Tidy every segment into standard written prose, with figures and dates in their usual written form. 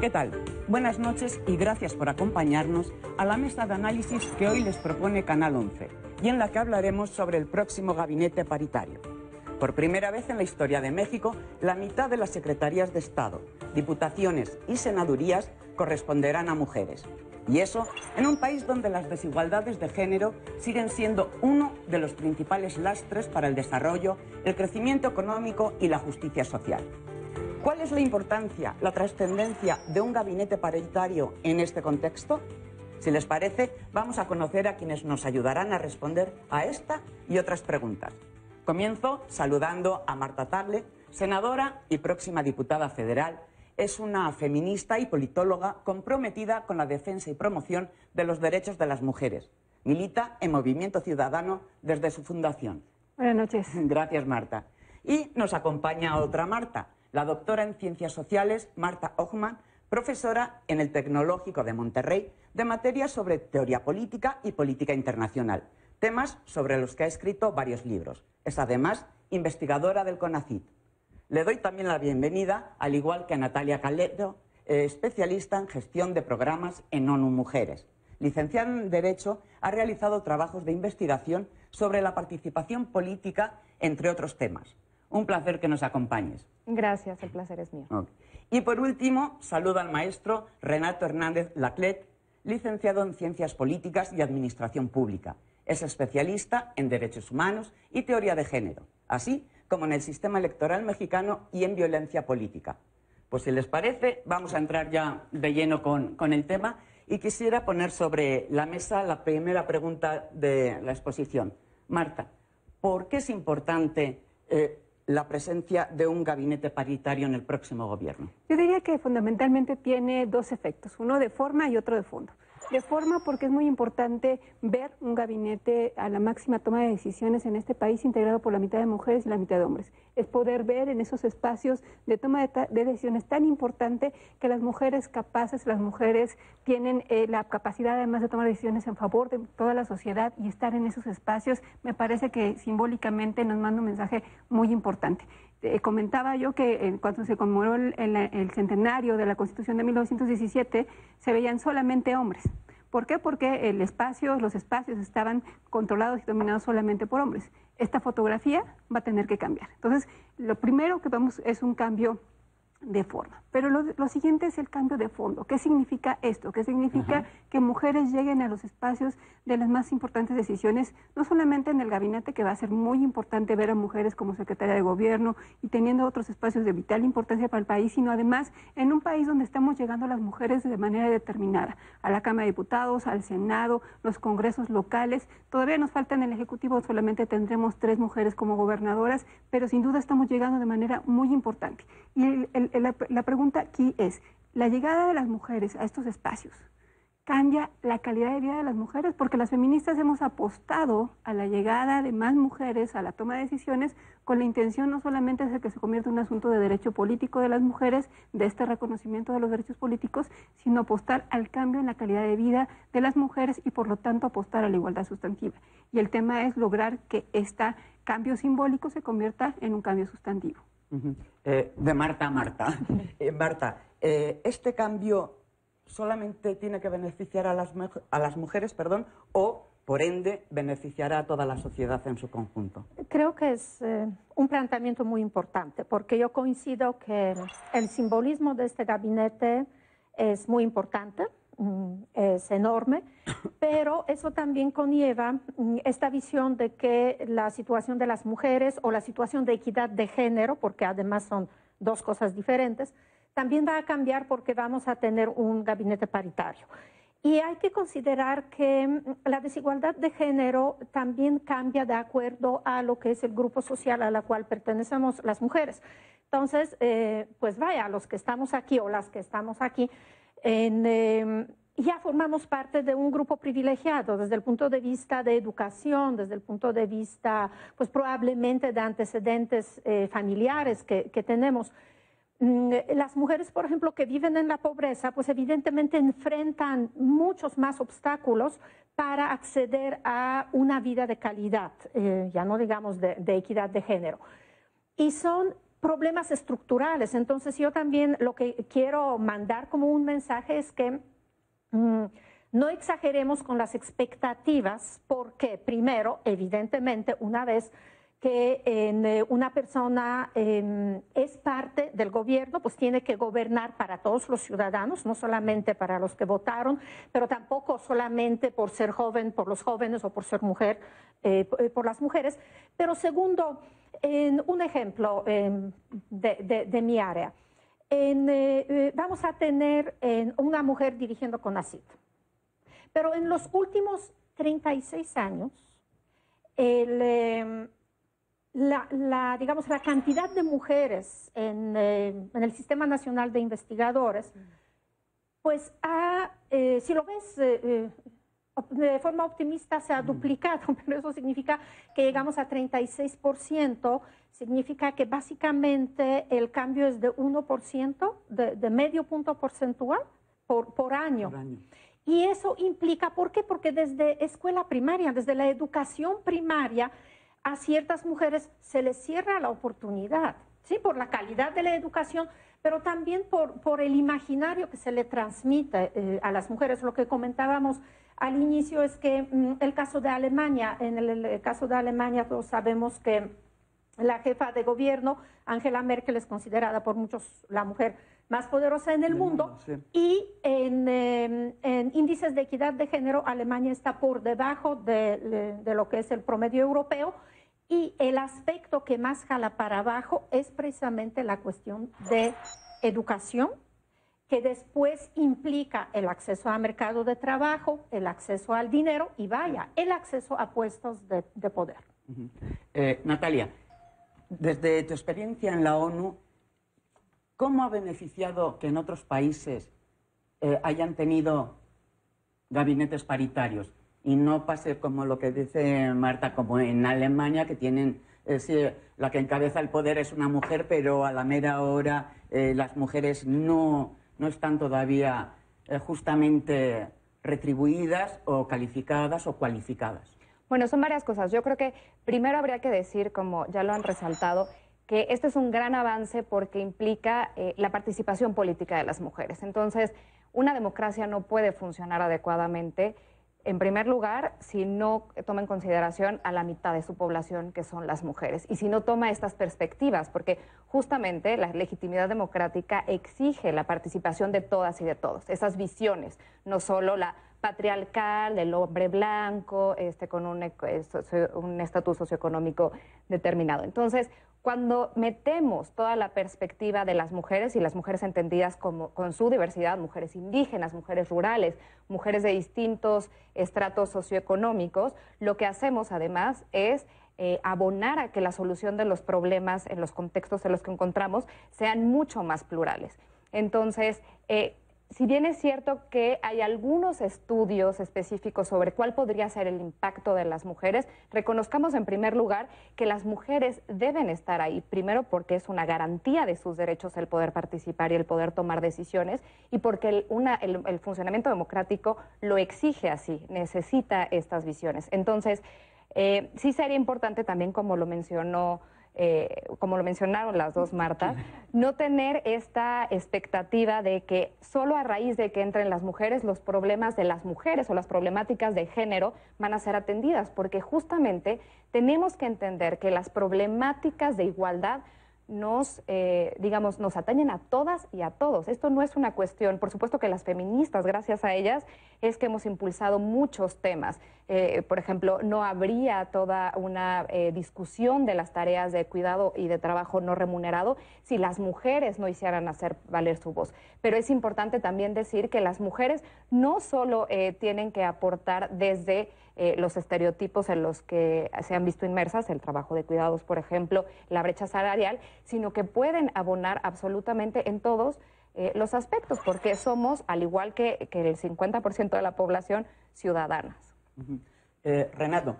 ¿Qué tal? Buenas noches y gracias por acompañarnos a la mesa de análisis que hoy les propone Canal 11 y en la que hablaremos sobre el próximo gabinete paritario. Por primera vez en la historia de México, la mitad de las secretarías de Estado, diputaciones y senadurías corresponderán a mujeres. Y eso en un país donde las desigualdades de género siguen siendo uno de los principales lastres para el desarrollo, el crecimiento económico y la justicia social. ¿Cuál es la importancia, la trascendencia de un gabinete paritario en este contexto? Si les parece, vamos a conocer a quienes nos ayudarán a responder a esta y otras preguntas. Comienzo saludando a Marta Tagle, senadora y próxima diputada federal. Es una feminista y politóloga comprometida con la defensa y promoción de los derechos de las mujeres. Milita en Movimiento Ciudadano desde su fundación. Buenas noches. Gracias, Marta. Y nos acompaña otra Marta, la doctora en Ciencias Sociales, Marta Hochman, profesora en el Tecnológico de Monterrey de materias sobre teoría política y política internacional, temas sobre los que ha escrito varios libros. Es además investigadora del CONACYT. Le doy también la bienvenida, al igual que a Natalia Caledo, especialista en gestión de programas en ONU Mujeres. Licenciada en Derecho, ha realizado trabajos de investigación sobre la participación política, entre otros temas. Un placer que nos acompañes. Gracias, el placer es mío. Okay. Y por último, saludo al maestro Renato Hernández Laclet, licenciado en Ciencias Políticas y Administración Pública. Es especialista en Derechos Humanos y Teoría de Género, así como en el sistema electoral mexicano y en violencia política. Pues si les parece, vamos a entrar ya de lleno con el tema y quisiera poner sobre la mesa la primera pregunta de la exposición. Marta, ¿por qué es importante la presencia de un gabinete paritario en el próximo gobierno? Yo diría que fundamentalmente tiene dos efectos, uno de forma y otro de fondo. De forma porque es muy importante ver un gabinete a la máxima toma de decisiones en este país integrado por la mitad de mujeres y la mitad de hombres. Es poder ver en esos espacios de toma de decisiones tan importante que las mujeres capaces, las mujeres tienen la capacidad además de tomar decisiones en favor de toda la sociedad y estar en esos espacios me parece que simbólicamente nos manda un mensaje muy importante. Comentaba yo que cuando se conmemoró el centenario de la Constitución de 1917 se veían solamente hombres. ¿Por qué? Porque los espacios estaban controlados y dominados solamente por hombres. Esta fotografía va a tener que cambiar. Entonces, lo primero que vamos es un cambio de forma. Pero lo siguiente es el cambio de fondo. ¿Qué significa esto? ¿Qué significa que mujeres lleguen a los espacios de las más importantes decisiones? No solamente en el gabinete, que va a ser muy importante ver a mujeres como secretaria de gobierno y teniendo otros espacios de vital importancia para el país, sino además en un país donde estamos llegando a las mujeres de manera determinada, a la Cámara de Diputados, al Senado, los congresos locales. Todavía nos falta en el Ejecutivo, solamente tendremos 3 mujeres como gobernadoras, pero sin duda estamos llegando de manera muy importante. Y la pregunta aquí es, ¿la llegada de las mujeres a estos espacios cambia la calidad de vida de las mujeres? Porque las feministas hemos apostado a la llegada de más mujeres a la toma de decisiones con la intención no solamente de que se convierta en un asunto de derecho político de las mujeres, de este reconocimiento de los derechos políticos, sino apostar al cambio en la calidad de vida de las mujeres y por lo tanto apostar a la igualdad sustantiva. Y el tema es lograr que este cambio simbólico se convierta en un cambio sustantivo. De Marta a Marta. Marta, ¿este cambio solamente tiene que beneficiar a las mujeres, o, por ende, beneficiará a toda la sociedad en su conjunto? Creo que es un planteamiento muy importante, porque yo coincido que el simbolismo de este gabinete es muy importante, es enorme, pero eso también conlleva esta visión de que la situación de las mujeres o la situación de equidad de género, porque además son dos cosas diferentes, también va a cambiar porque vamos a tener un gabinete paritario. Y hay que considerar que la desigualdad de género también cambia de acuerdo a lo que es el grupo social a la cual pertenecemos las mujeres. Entonces, pues vaya, los que estamos aquí o las que estamos aquí, ya formamos parte de un grupo privilegiado desde el punto de vista de educación, desde el punto de vista, pues probablemente de antecedentes familiares que tenemos. Las mujeres, por ejemplo, que viven en la pobreza, pues evidentemente enfrentan muchos más obstáculos para acceder a una vida de calidad, ya no digamos de equidad de género. Y son problemas estructurales. Entonces yo también lo que quiero mandar como un mensaje es que no exageremos con las expectativas, porque primero, evidentemente, una vez que una persona es parte del gobierno, pues tiene que gobernar para todos los ciudadanos, no solamente para los que votaron, pero tampoco solamente por ser joven, por los jóvenes o por ser mujer, por las mujeres. Pero segundo, un ejemplo de mi área. Vamos a tener una mujer dirigiendo CONACYT. Pero en los últimos 36 años, digamos, la cantidad de mujeres en el Sistema Nacional de Investigadores, pues si lo ves de forma optimista, se ha duplicado, pero eso significa que llegamos a 36%, significa que básicamente el cambio es de 1%, de medio punto porcentual por año. Y eso implica, ¿por qué? Porque desde escuela primaria, desde la educación primaria, a ciertas mujeres se les cierra la oportunidad, ¿sí? Por la calidad de la educación, pero también por el imaginario que se le transmite a las mujeres. Lo que comentábamos al inicio es que el caso de Alemania, en el caso de Alemania todos sabemos que la jefa de gobierno, Angela Merkel, es considerada por muchos la mujer más poderosa en el mundo, sí. Y en índices de equidad de género, Alemania está por debajo de lo que es el promedio europeo, y el aspecto que más jala para abajo es precisamente la cuestión de educación, que después implica el acceso al mercado de trabajo, el acceso al dinero y vaya, el acceso a puestos de poder. Natalia, desde tu experiencia en la ONU, ¿cómo ha beneficiado que en otros países hayan tenido gabinetes paritarios? Y no pase como lo que dice Marta, como en Alemania, que tienen, la que encabeza el poder es una mujer, pero a la mera hora las mujeres no están todavía justamente retribuidas o calificadas o cualificadas. Bueno, son varias cosas. Yo creo que primero habría que decir, como ya lo han resaltado, que este es un gran avance porque implica la participación política de las mujeres. Entonces, una democracia no puede funcionar adecuadamente, en primer lugar, si no toma en consideración a la mitad de su población, que son las mujeres, y si no toma estas perspectivas, porque justamente la legitimidad democrática exige la participación de todas y de todos, esas visiones, no solo la patriarcal del hombre blanco, con un estatus socioeconómico determinado. Entonces, cuando metemos toda la perspectiva de las mujeres, y las mujeres entendidas con su diversidad, mujeres indígenas, mujeres rurales, mujeres de distintos estratos socioeconómicos, lo que hacemos además es abonar a que la solución de los problemas en los contextos en los que encontramos sean mucho más plurales. Entonces, si bien es cierto que hay algunos estudios específicos sobre cuál podría ser el impacto de las mujeres, reconozcamos en primer lugar que las mujeres deben estar ahí, primero porque es una garantía de sus derechos el poder participar y el poder tomar decisiones, y porque el funcionamiento democrático lo exige así, necesita estas visiones. Entonces, sí sería importante también, como lo mencionaron las dos Martas, no tener esta expectativa de que solo a raíz de que entren las mujeres, los problemas de las mujeres o las problemáticas de género van a ser atendidas, porque justamente tenemos que entender que las problemáticas de igualdad nos atañen a todas y a todos. Esto no es una cuestión, por supuesto que las feministas, gracias a ellas, es que hemos impulsado muchos temas. Por ejemplo, no habría toda una discusión de las tareas de cuidado y de trabajo no remunerado si las mujeres no hicieran hacer valer su voz. Pero es importante también decir que las mujeres no solo tienen que aportar desde los estereotipos en los que se han visto inmersas, el trabajo de cuidados, por ejemplo, la brecha salarial, sino que pueden abonar absolutamente en todos los aspectos, porque somos, al igual que el 50% de la población, ciudadanas. Renato.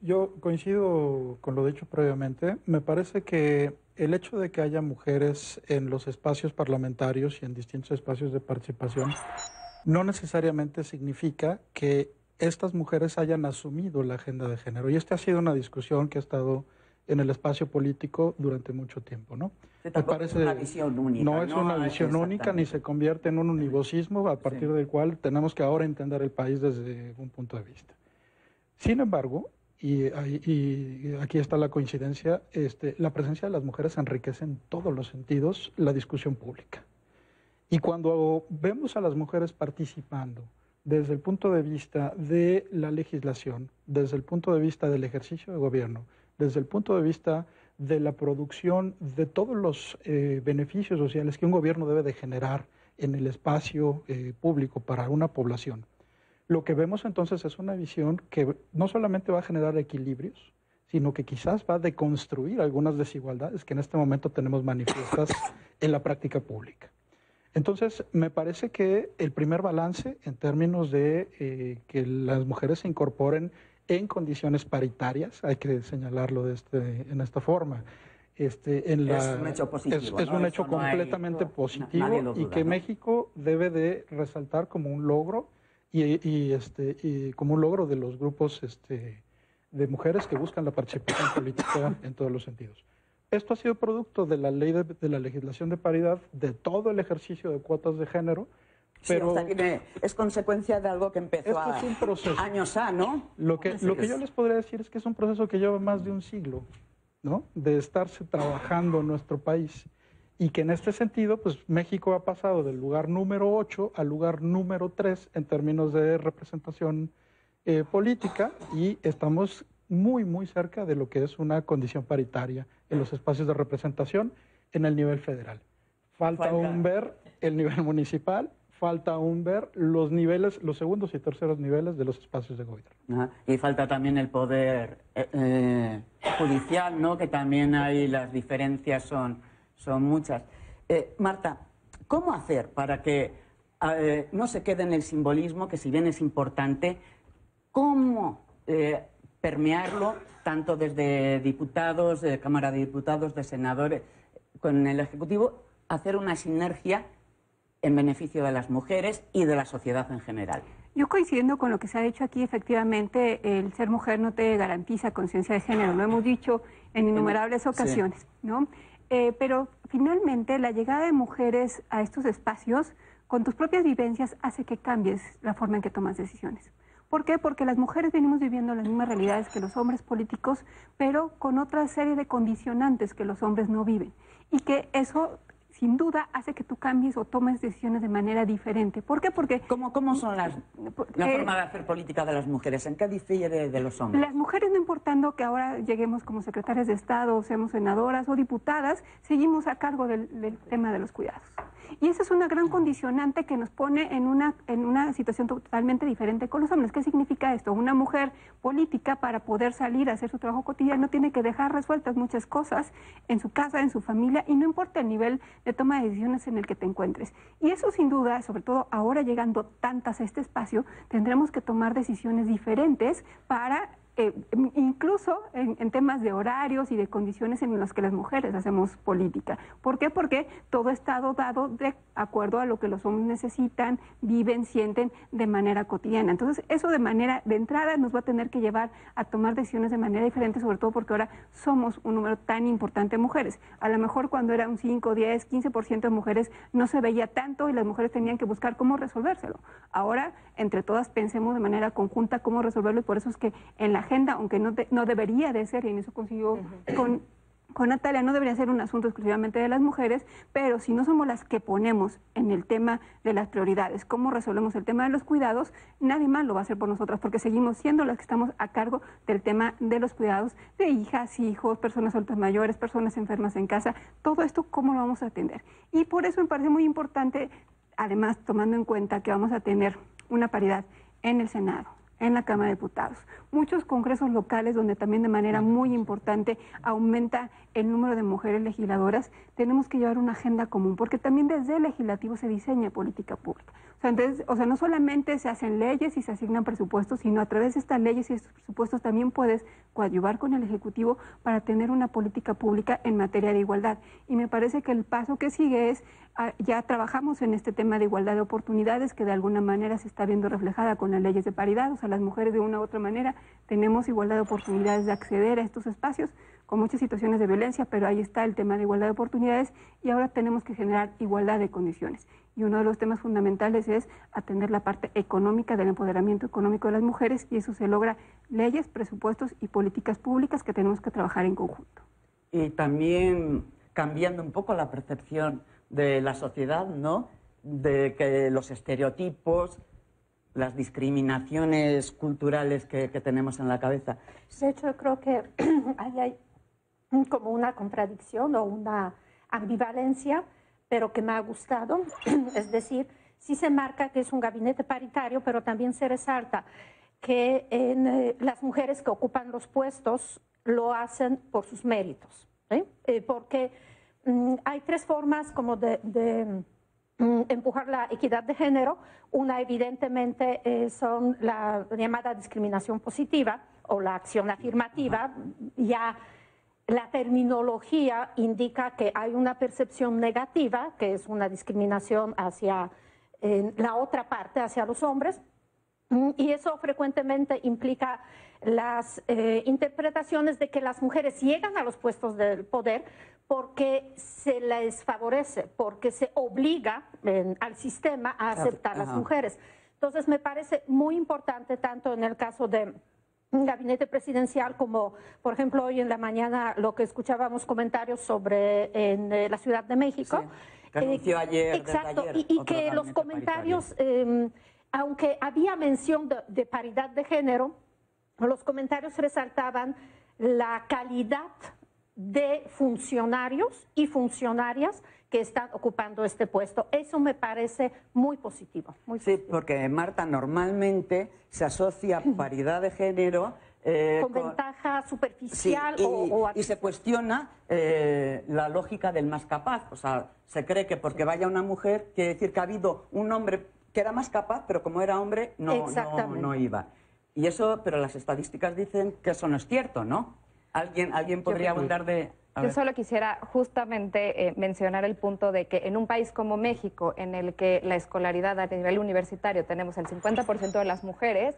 Yo coincido con lo dicho previamente. Me parece que el hecho de que haya mujeres en los espacios parlamentarios y en distintos espacios de participación no necesariamente significa que estas mujeres hayan asumido la agenda de género. Y esta ha sido una discusión que ha estado en el espacio político durante mucho tiempo, ¿no? Me parece una visión única. No es una visión única ni se convierte en un univocismo a partir del cual tenemos que ahora entender el país desde un punto de vista. Sin embargo, y aquí está la coincidencia, la presencia de las mujeres enriquece en todos los sentidos la discusión pública. Y cuando vemos a las mujeres participando desde el punto de vista de la legislación, desde el punto de vista del ejercicio de gobierno, desde el punto de vista de la producción de todos los beneficios sociales que un gobierno debe de generar en el espacio público para una población, lo que vemos entonces es una visión que no solamente va a generar equilibrios, sino que quizás va a deconstruir algunas desigualdades que en este momento tenemos manifiestas en la práctica pública. Entonces, me parece que el primer balance en términos de que las mujeres se incorporen en condiciones paritarias, hay que señalarlo en esta forma. Es un hecho positivo. Es un hecho completamente positivo y que México debe de resaltar como un logro y como un logro de los grupos de mujeres que buscan la participación política en todos los sentidos. Esto ha sido producto de la ley de la legislación de paridad, de todo el ejercicio de cuotas de género, pero sí, o sea, es consecuencia de algo que empezó es un proceso. Años A, ¿no? Lo que yo les podría decir es que es un proceso que lleva más de un siglo, ¿no? De estarse trabajando en nuestro país. Y que en este sentido, pues México ha pasado del lugar número 8 al lugar número 3 en términos de representación política, y estamos muy, muy cerca de lo que es una condición paritaria en los espacios de representación en el nivel federal. Falta aún ver el nivel municipal, falta aún ver los niveles, los segundos y terceros niveles de los espacios de gobierno. Ajá. Y falta también el poder judicial, ¿no? Que también ahí las diferencias son muchas. Marta, ¿cómo hacer para que no se quede en el simbolismo, que si bien es importante, cómo permearlo tanto desde diputados, de Cámara de Diputados, de senadores, con el Ejecutivo, hacer una sinergia en beneficio de las mujeres y de la sociedad en general? Yo, coincidiendo con lo que se ha dicho aquí, efectivamente el ser mujer no te garantiza conciencia de género, lo hemos dicho en innumerables ocasiones, ¿no? Pero finalmente la llegada de mujeres a estos espacios con tus propias vivencias hace que cambies la forma en que tomas decisiones. ¿Por qué? Porque las mujeres venimos viviendo las mismas realidades que los hombres políticos, pero con otra serie de condicionantes que los hombres no viven. Y que eso, sin duda, hace que tú cambies o tomes decisiones de manera diferente. ¿Por qué? Porque ¿Cómo son la forma de hacer política de las mujeres? ¿En qué difiere de los hombres? Las mujeres, no importando que ahora lleguemos como secretarias de Estado, o seamos senadoras o diputadas, seguimos a cargo del tema de los cuidados. Y esa es una gran condicionante que nos pone en una situación totalmente diferente con los hombres. ¿Qué significa esto? Una mujer política, para poder salir a hacer su trabajo cotidiano, tiene que dejar resueltas muchas cosas en su casa, en su familia, y no importa el nivel de toma de decisiones en el que te encuentres. Y eso, sin duda, sobre todo ahora llegando tantas a este espacio, tendremos que tomar decisiones diferentes para incluso en temas de horarios y de condiciones en las que las mujeres hacemos política. ¿Por qué? Porque todo está dado de acuerdo a lo que los hombres necesitan, viven, sienten de manera cotidiana. Entonces, eso de entrada nos va a tener que llevar a tomar decisiones de manera diferente, sobre todo porque ahora somos un número tan importante de mujeres. A lo mejor cuando era un 5, 10, 15% de mujeres no se veía tanto y las mujeres tenían que buscar cómo resolvérselo. Ahora, entre todas, pensemos de manera conjunta cómo resolverlo, y por eso es que en la agenda, aunque no debería de ser, y en eso coincido con Natalia, no debería ser un asunto exclusivamente de las mujeres, pero si no somos las que ponemos en el tema de las prioridades cómo resolvemos el tema de los cuidados, nadie más lo va a hacer por nosotras, porque seguimos siendo las que estamos a cargo del tema de los cuidados de hijas, hijos, personas adultas mayores, personas enfermas en casa. Todo esto, ¿cómo lo vamos a atender? Y por eso me parece muy importante, además, tomando en cuenta que vamos a tener una paridad en el Senado, en la Cámara de Diputados, muchos congresos locales donde también de manera muy importante aumenta el número de mujeres legisladoras, tenemos que llevar una agenda común, porque también desde el legislativo se diseña política pública. O sea, no solamente se hacen leyes y se asignan presupuestos, sino a través de estas leyes y estos presupuestos también puedes coadyuvar con el Ejecutivo para tener una política pública en materia de igualdad. Y me parece que el paso que sigue es, ya trabajamos en este tema de igualdad de oportunidades, que de alguna manera se está viendo reflejada con las leyes de paridad. O sea, las mujeres de una u otra manera tenemos igualdad de oportunidades de acceder a estos espacios. con muchas situaciones de violencia, pero ahí está el tema de igualdad de oportunidades y ahora tenemos que generar igualdad de condiciones. Y uno de los temas fundamentales es atender la parte económica del empoderamiento económico de las mujeres y eso se logra leyes, presupuestos y políticas públicas que tenemos que trabajar en conjunto. Y también cambiando un poco la percepción de la sociedad, ¿no? De que los estereotipos, las discriminaciones culturales que tenemos en la cabeza. De hecho, yo creo que hay como una contradicción o una ambivalencia, pero que me ha gustado. Es decir, sí se marca que es un gabinete paritario, pero también se resalta que las mujeres que ocupan los puestos lo hacen por sus méritos, ¿sí? Porque hay tres formas como de empujar la equidad de género. Una, evidentemente, son la llamada discriminación positiva o la acción afirmativa. Ya la terminología indica que hay una percepción negativa, que es una discriminación hacia la otra parte, hacia los hombres, y eso frecuentemente implica las interpretaciones de que las mujeres llegan a los puestos del poder porque se les favorece, porque se obliga al sistema a aceptar a las mujeres. Entonces me parece muy importante, tanto en el caso de un gabinete presidencial como, por ejemplo, hoy en la mañana lo que escuchábamos comentarios sobre en la Ciudad de México. Sí, que anunció ayer. Exacto, ayer, y que los comentarios, aunque había mención de paridad de género, los comentarios resaltaban la calidad de funcionarios y funcionarias que están ocupando este puesto. Eso me parece muy positivo. Muy positivo. Porque, Marta, normalmente se asocia paridad de género con ventaja superficial y se cuestiona la lógica del más capaz. O sea, se cree que porque vaya una mujer quiere decir que ha habido un hombre que era más capaz, pero como era hombre no iba. Y eso, pero las estadísticas dicen que eso no es cierto, ¿no? ¿Alguien podría abundar de...? Yo solo quisiera justamente mencionar el punto de que en un país como México, en el que la escolaridad a nivel universitario tenemos el 50% de las mujeres,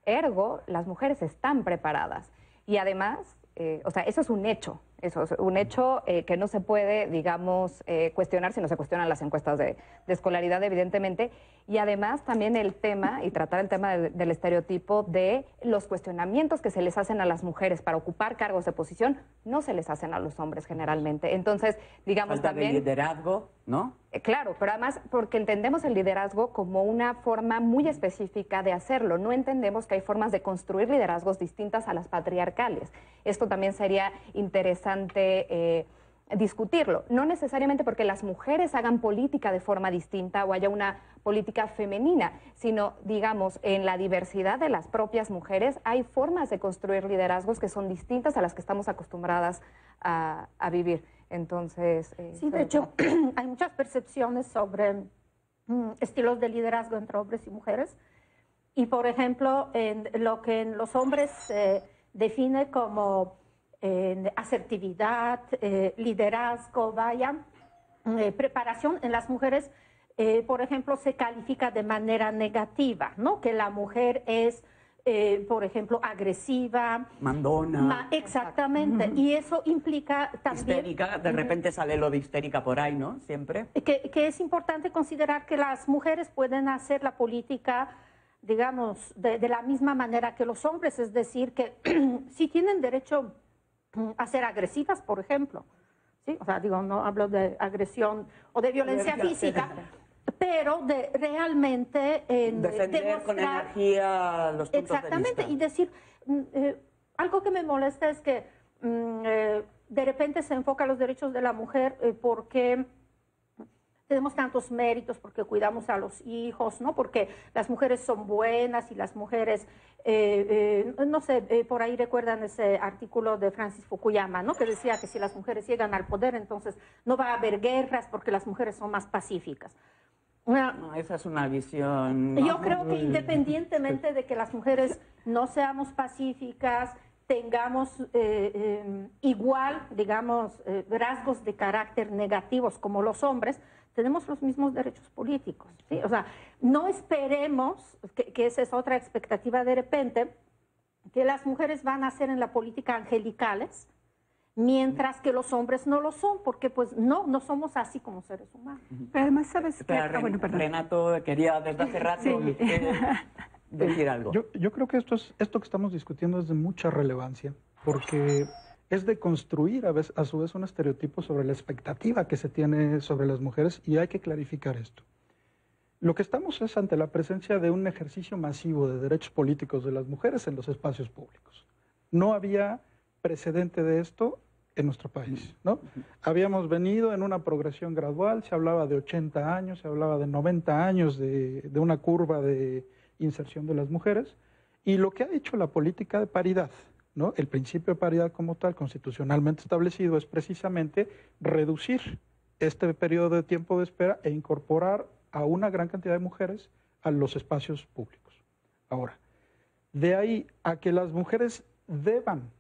ergo, las mujeres están preparadas. Y además, o sea, eso es un hecho. Eso es un hecho que no se puede, digamos, cuestionar si no se cuestionan las encuestas de escolaridad, evidentemente. Y además también el tema, y tratar el tema del estereotipo de los cuestionamientos que se les hacen a las mujeres para ocupar cargos de posición, no se les hacen a los hombres generalmente. Entonces, digamos falta también... de liderazgo, ¿no? Claro, pero además porque entendemos el liderazgo como una forma muy específica de hacerlo. No entendemos que hay formas de construir liderazgos distintas a las patriarcales. Esto también sería interesante discutirlo. No necesariamente porque las mujeres hagan política de forma distinta o haya una política femenina, sino, digamos, en la diversidad de las propias mujeres hay formas de construir liderazgos que son distintas a las que estamos acostumbradas a vivir. Entonces... sí, de hecho, hay muchas percepciones sobre estilos de liderazgo entre hombres y mujeres. Y, por ejemplo, en lo que en los hombres se define como asertividad, liderazgo, preparación, en las mujeres, por ejemplo, se califica de manera negativa, ¿no? Que la mujer es... por ejemplo, agresiva. Mandona. Exactamente. Y eso implica también... Histérica, de repente sale lo de histérica por ahí, ¿no? Siempre. Que es importante considerar que las mujeres pueden hacer la política, digamos, de la misma manera que los hombres, es decir, que sí tienen derecho a ser agresivas, por ejemplo. ¿Sí? O sea, digo, no hablo de agresión o de violencia física, pero de realmente defender demostrar, con energía los puntos exactamente, de vista. y decir, algo que me molesta es que de repente se enfoca los derechos de la mujer porque tenemos tantos méritos, porque cuidamos a los hijos, ¿no? Porque las mujeres son buenas y las mujeres, no sé, por ahí recuerdan ese artículo de Francis Fukuyama, ¿no? Que decía que si las mujeres llegan al poder, entonces no va a haber guerras porque las mujeres son más pacíficas. No, esa es una visión... Yo creo que independientemente de que las mujeres no seamos pacíficas, tengamos igual, digamos, rasgos de carácter negativos como los hombres, tenemos los mismos derechos políticos, ¿sí? O sea, no esperemos, que esa es otra expectativa de repente, que las mujeres van a ser en la política angelicales, mientras que los hombres no lo son, porque pues no somos así como seres humanos. Pero además, ¿sabes qué? Bueno, Renato quería desde hace rato decir algo. Yo creo que esto que estamos discutiendo es de mucha relevancia, porque es de construir a su vez un estereotipo sobre la expectativa que se tiene sobre las mujeres, y hay que clarificar esto. Lo que estamos es ante la presencia de un ejercicio masivo de derechos políticos de las mujeres en los espacios públicos. No había precedente de esto en nuestro país, ¿no? Habíamos venido en una progresión gradual, se hablaba de 80 años, se hablaba de 90 años de una curva de inserción de las mujeres, y lo que ha hecho la política de paridad, ¿no? El principio de paridad como tal, constitucionalmente establecido, es precisamente reducir este periodo de tiempo de espera e incorporar a una gran cantidad de mujeres a los espacios públicos. Ahora, de ahí a que las mujeres deban,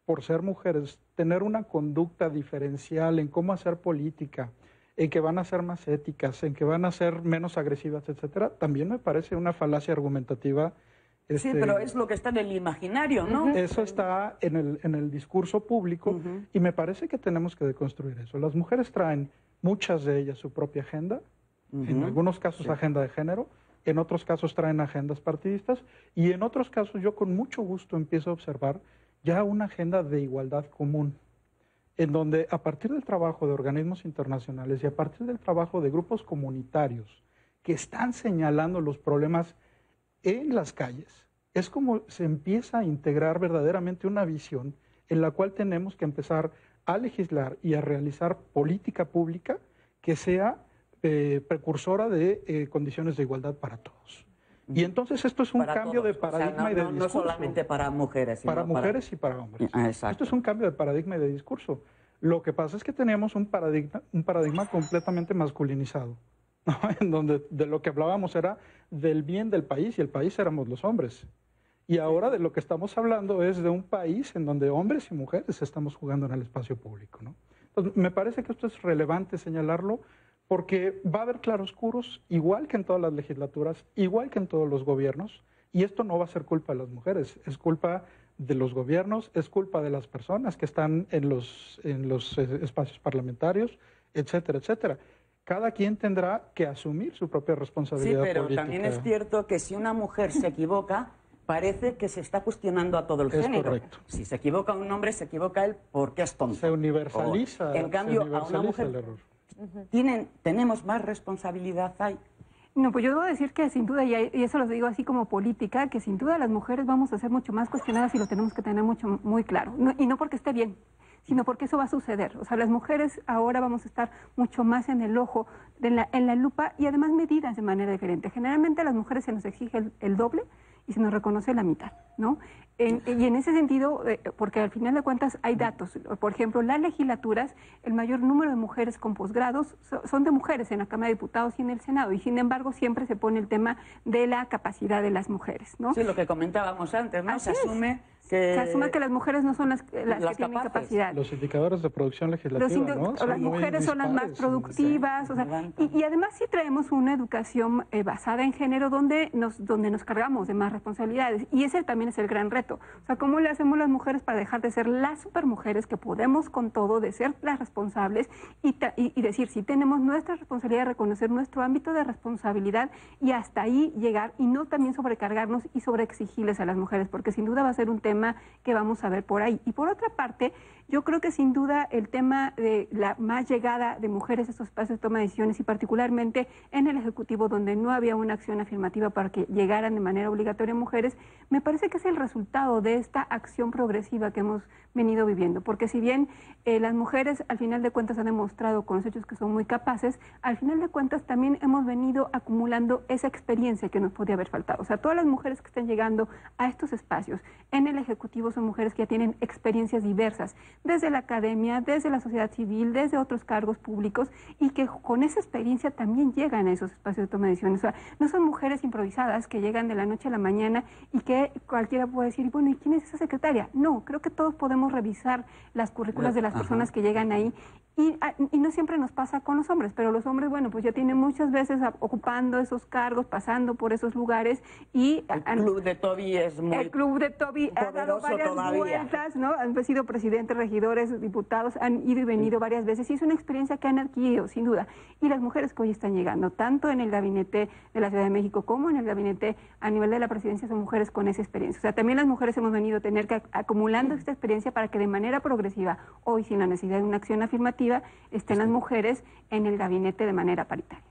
por ser mujeres, tener una conducta diferencial en cómo hacer política, en que van a ser más éticas, en que van a ser menos agresivas, etcétera, también me parece una falacia argumentativa. Sí, pero es lo que está en el imaginario, ¿no? Eso está en el discurso público, y me parece que tenemos que deconstruir eso. Las mujeres traen, muchas de ellas, su propia agenda, en algunos casos agenda de género, en otros casos traen agendas partidistas, y en otros casos yo con mucho gusto empiezo a observar ya una agenda de igualdad común, en donde a partir del trabajo de organismos internacionales y a partir del trabajo de grupos comunitarios que están señalando los problemas en las calles, es como se empieza a integrar verdaderamente una visión en la cual tenemos que empezar a legislar y a realizar política pública que sea precursora de condiciones de igualdad para todos. Y entonces esto es un cambio de paradigma y de discurso. No solamente para mujeres, sino para mujeres y para hombres. Exacto. Esto es un cambio de paradigma y de discurso. Lo que pasa es que tenemos un paradigma completamente masculinizado, ¿no? En donde de lo que hablábamos era del bien del país, y el país éramos los hombres. Y ahora de lo que estamos hablando es de un país en donde hombres y mujeres estamos jugando en el espacio público, ¿no? Entonces, me parece que esto es relevante señalarlo, porque va a haber claroscuros, igual que en todas las legislaturas, igual que en todos los gobiernos, y esto no va a ser culpa de las mujeres, es culpa de los gobiernos, es culpa de las personas que están en los espacios parlamentarios, etcétera, etcétera. Cada quien tendrá que asumir su propia responsabilidad política. Sí, pero también es cierto que si una mujer se equivoca, parece que se está cuestionando a todo el género. Es correcto. Si se equivoca un hombre, se equivoca él porque es tonto. Se universaliza, en cambio, a una mujer el error. ¿Tenemos más responsabilidad ahí? No, pues yo debo decir que sin duda, y eso lo digo así como política, que sin duda las mujeres vamos a ser mucho más cuestionadas y lo tenemos que tener muy claro. Y no porque esté bien, sino porque eso va a suceder. O sea, las mujeres ahora vamos a estar mucho más en el ojo, en la lupa, y además medidas de manera diferente. Generalmente a las mujeres se nos exige el doble y se nos reconoce la mitad, ¿no? Y en ese sentido, porque al final de cuentas hay datos, por ejemplo, las legislaturas, el mayor número de mujeres con posgrados son de mujeres en la Cámara de Diputados y en el Senado, y sin embargo siempre se pone el tema de la capacidad de las mujeres, ¿no? Sí, lo que comentábamos antes, ¿no? Se asume que las mujeres no son las que tienen capacidad. Los indicadores de producción legislativa, ¿no? Las mujeres son las más productivas, sí, o sea, y además sí traemos una educación basada en género donde nos cargamos de más responsabilidades, y ese también es el gran reto. O sea, ¿cómo le hacemos las mujeres para dejar de ser las supermujeres que podemos con todo, de ser las responsables y decir, si tenemos nuestra responsabilidad de reconocer nuestro ámbito de responsabilidad y hasta ahí llegar, y no también sobrecargarnos y sobreexigirles a las mujeres, porque sin duda va a ser un tema que vamos a ver por ahí. Y por otra parte, yo creo que sin duda el tema de la más llegada de mujeres a estos espacios de toma de decisiones, y particularmente en el Ejecutivo, donde no había una acción afirmativa para que llegaran de manera obligatoria mujeres, me parece que es el resultado de esta acción progresiva que hemos venido viviendo. Porque si bien las mujeres al final de cuentas han demostrado con los hechos que son muy capaces, al final de cuentas también hemos venido acumulando esa experiencia que nos podía haber faltado. O sea, todas las mujeres que están llegando a estos espacios en el Ejecutivo son mujeres que ya tienen experiencias diversas, desde la academia, desde la sociedad civil, desde otros cargos públicos, y que con esa experiencia también llegan a esos espacios de toma de decisiones. O sea, no son mujeres improvisadas que llegan de la noche a la mañana y que cualquiera puede decir, bueno, ¿y quién es esa secretaria? No, creo que todos podemos revisar las currículas de las personas que llegan ahí Y no siempre nos pasa con los hombres, pero los hombres, bueno, pues ya tienen muchas veces ocupando esos cargos, pasando por esos lugares y... El club de Toby es muy El club de Toby ha dado poderoso varias todavía. vueltas, ¿no? Han sido presidentes, regidores, diputados, han ido y venido varias veces y es una experiencia que han adquirido, sin duda. Y las mujeres que hoy están llegando, tanto en el gabinete de la Ciudad de México como en el gabinete a nivel de la presidencia, son mujeres con esa experiencia. O sea, también las mujeres hemos venido a tener que acumulando esta experiencia para que de manera progresiva, hoy sin la necesidad de una acción afirmativa, estén las mujeres en el gabinete de manera paritaria.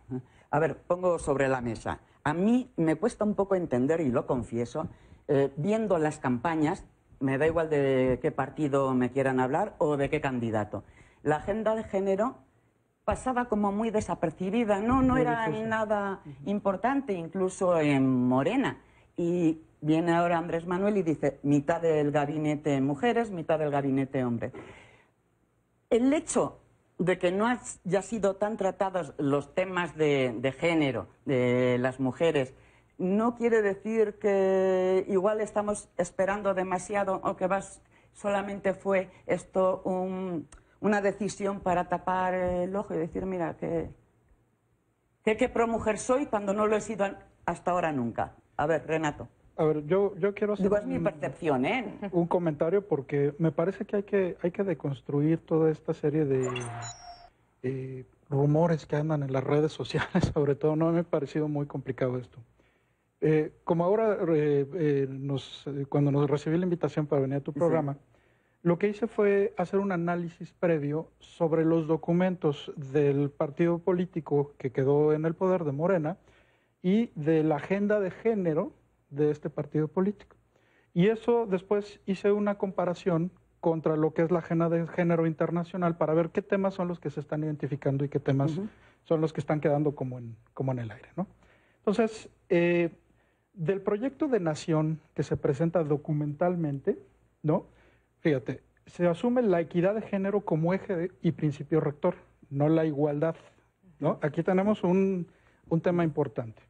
A ver, pongo sobre la mesa. A mí me cuesta un poco entender, y lo confieso, viendo las campañas, me da igual de qué partido me quieran hablar o de qué candidato. La agenda de género pasaba como muy desapercibida, no era nada importante, incluso en Morena. Y viene ahora Andrés Manuel y dice, mitad del gabinete mujeres, mitad del gabinete hombres. El hecho de que no haya sido tan tratados los temas de género de las mujeres no quiere decir que igual estamos esperando demasiado o que solamente fue esto una decisión para tapar el ojo y decir, mira, que pro mujer soy cuando no lo he sido hasta ahora nunca. A ver, Renato. A ver, yo quiero hacer es mi percepción, un comentario porque me parece que hay que deconstruir toda esta serie de rumores que andan en las redes sociales, sobre todo. No me ha parecido muy complicado esto. Como ahora, cuando nos recibí la invitación para venir a tu programa, lo que hice fue hacer un análisis previo sobre los documentos del partido político que quedó en el poder de Morena y de la agenda de género de este partido político. Y eso después hice una comparación contra lo que es la agenda de género internacional para ver qué temas son los que se están identificando y qué temas son los que están quedando como en el aire, ¿no? Entonces, del proyecto de nación que se presenta documentalmente, ¿no? Fíjate, se asume la equidad de género como eje y principio rector, no la igualdad, ¿no? Aquí tenemos un tema importante.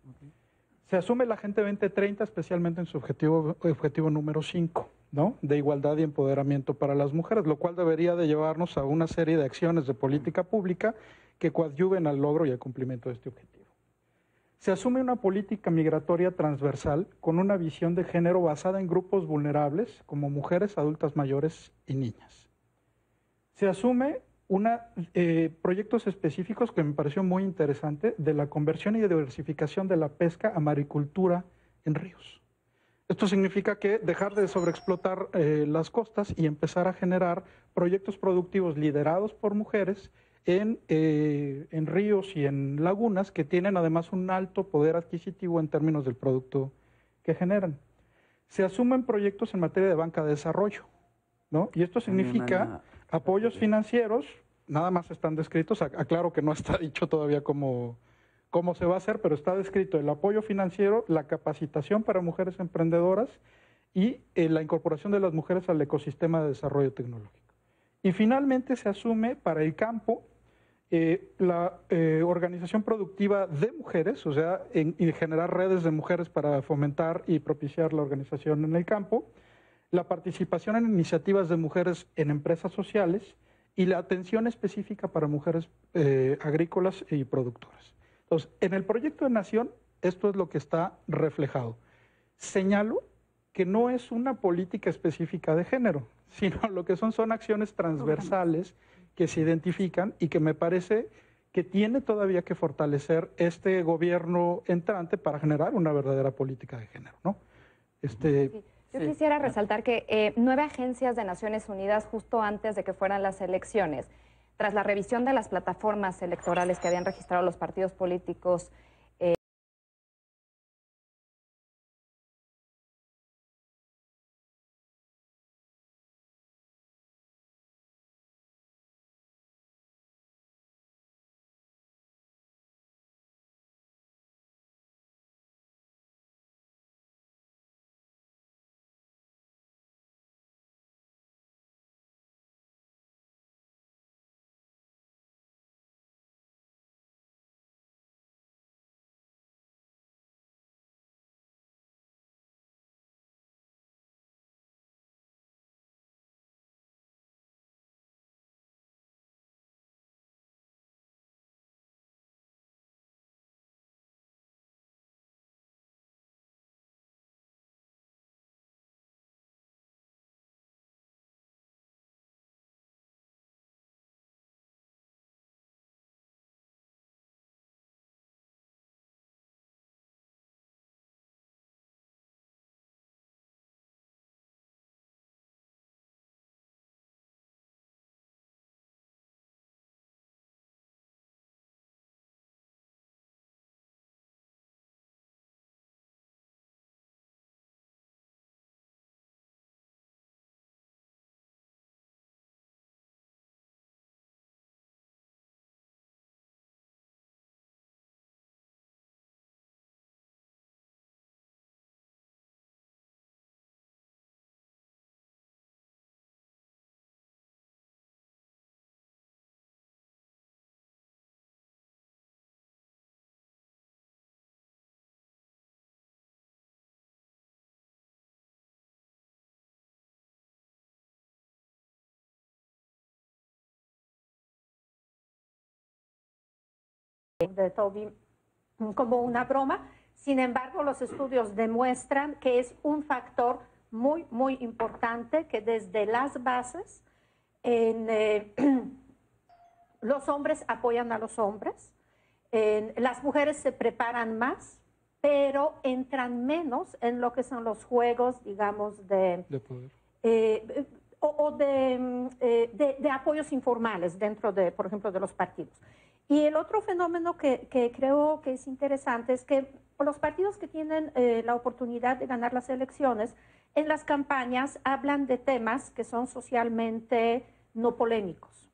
Se asume la Agenda 2030, especialmente en su objetivo número 5, ¿no? De igualdad y empoderamiento para las mujeres, lo cual debería de llevarnos a una serie de acciones de política pública que coadyuven al logro y al cumplimiento de este objetivo. Se asume una política migratoria transversal con una visión de género basada en grupos vulnerables como mujeres, adultas mayores y niñas. Se asume proyectos específicos que me pareció muy interesante de la conversión y diversificación de la pesca a maricultura en ríos. Esto significa que dejar de sobreexplotar las costas y empezar a generar proyectos productivos liderados por mujeres en ríos y en lagunas que tienen además un alto poder adquisitivo en términos del producto que generan. Se asumen proyectos en materia de banca de desarrollo, ¿no? Y esto significa apoyos financieros, nada más están descritos, aclaro que no está dicho todavía cómo se va a hacer, pero está descrito el apoyo financiero, la capacitación para mujeres emprendedoras y la incorporación de las mujeres al ecosistema de desarrollo tecnológico. Y finalmente se asume para el campo la organización productiva de mujeres, o sea, y generar redes de mujeres para fomentar y propiciar la organización en el campo, la participación en iniciativas de mujeres en empresas sociales y la atención específica para mujeres agrícolas y productoras. Entonces, en el proyecto de nación, esto es lo que está reflejado. Señalo que no es una política específica de género, sino lo que son acciones transversales que se identifican y que me parece que tiene todavía que fortalecer este gobierno entrante para generar una verdadera política de género, ¿no? Yo quisiera resaltar que 9 agencias de Naciones Unidas, justo antes de que fueran las elecciones, tras la revisión de las plataformas electorales que habían registrado los partidos políticos de Toby como una broma. Sin embargo, los estudios demuestran que es un factor muy, muy importante, que desde las bases los hombres apoyan a los hombres, las mujeres se preparan más, pero entran menos en lo que son los juegos, digamos, de poder. De apoyos informales dentro de, por ejemplo, de los partidos. Y el otro fenómeno que creo que es interesante es que los partidos que tienen la oportunidad de ganar las elecciones, en las campañas hablan de temas que son socialmente no polémicos.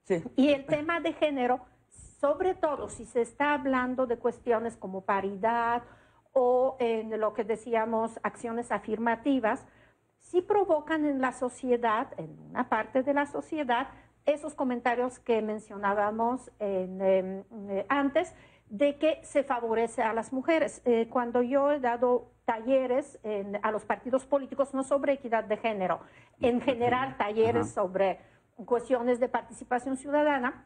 Sí. Y el tema de género, sobre todo si se está hablando de cuestiones como paridad o en lo que decíamos acciones afirmativas, sí provocan en la sociedad, en una parte de la sociedad, esos comentarios que mencionábamos antes, de que se favorece a las mujeres. Cuando yo he dado talleres a los partidos políticos, no sobre equidad de género, en general talleres sobre cuestiones de participación ciudadana,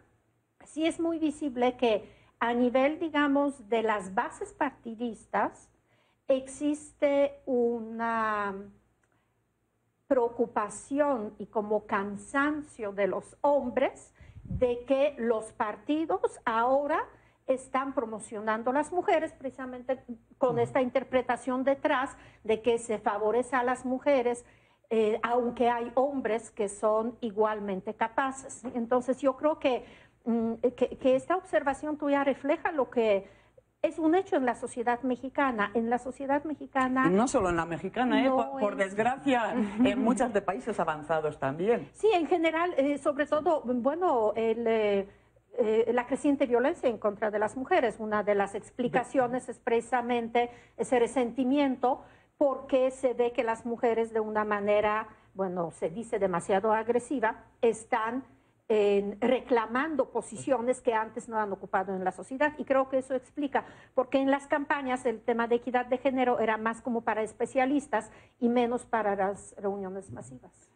sí es muy visible que a nivel, digamos, de las bases partidistas, existe una preocupación y como cansancio de los hombres de que los partidos ahora están promocionando a las mujeres precisamente con esta interpretación detrás de que se favorece a las mujeres, aunque hay hombres que son igualmente capaces. Entonces yo creo que esta observación tuya refleja lo que es un hecho en la sociedad mexicana. En la sociedad mexicana... Y no solo en la mexicana, no por desgracia, en muchos de países avanzados también. Sí, en general, sobre todo, bueno, la creciente violencia en contra de las mujeres. Una de las explicaciones es precisamente ese resentimiento, porque se ve que las mujeres de una manera, bueno, se dice demasiado agresiva, están reclamando posiciones que antes no han ocupado en la sociedad, y creo que eso explica, porque en las campañas el tema de equidad de género era más como para especialistas y menos para las reuniones masivas.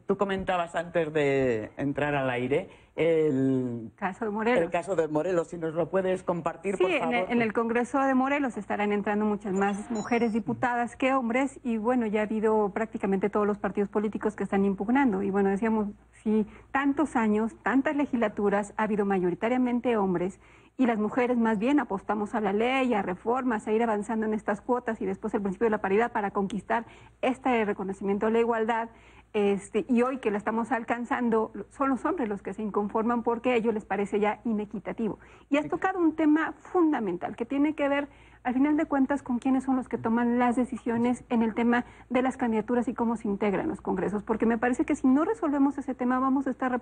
Tú comentabas antes de entrar al aire el caso de Morelos. El caso de Morelos, si nos lo puedes compartir, por favor. Sí, en el Congreso de Morelos estarán entrando muchas más mujeres diputadas que hombres, y bueno, ya ha habido prácticamente todos los partidos políticos que están impugnando. Y bueno, decíamos, si tantos años, tantas legislaturas, ha habido mayoritariamente hombres, y las mujeres más bien apostamos a la ley, a reformas, a ir avanzando en estas cuotas y después el principio de la paridad para conquistar este reconocimiento de la igualdad. Y hoy que la estamos alcanzando, son los hombres los que se inconforman porque a ellos les parece ya inequitativo. Y has tocado un tema fundamental que tiene que ver, al final de cuentas, con quiénes son los que toman las decisiones en el tema de las candidaturas y cómo se integran los congresos, porque me parece que si no resolvemos ese tema vamos a estar,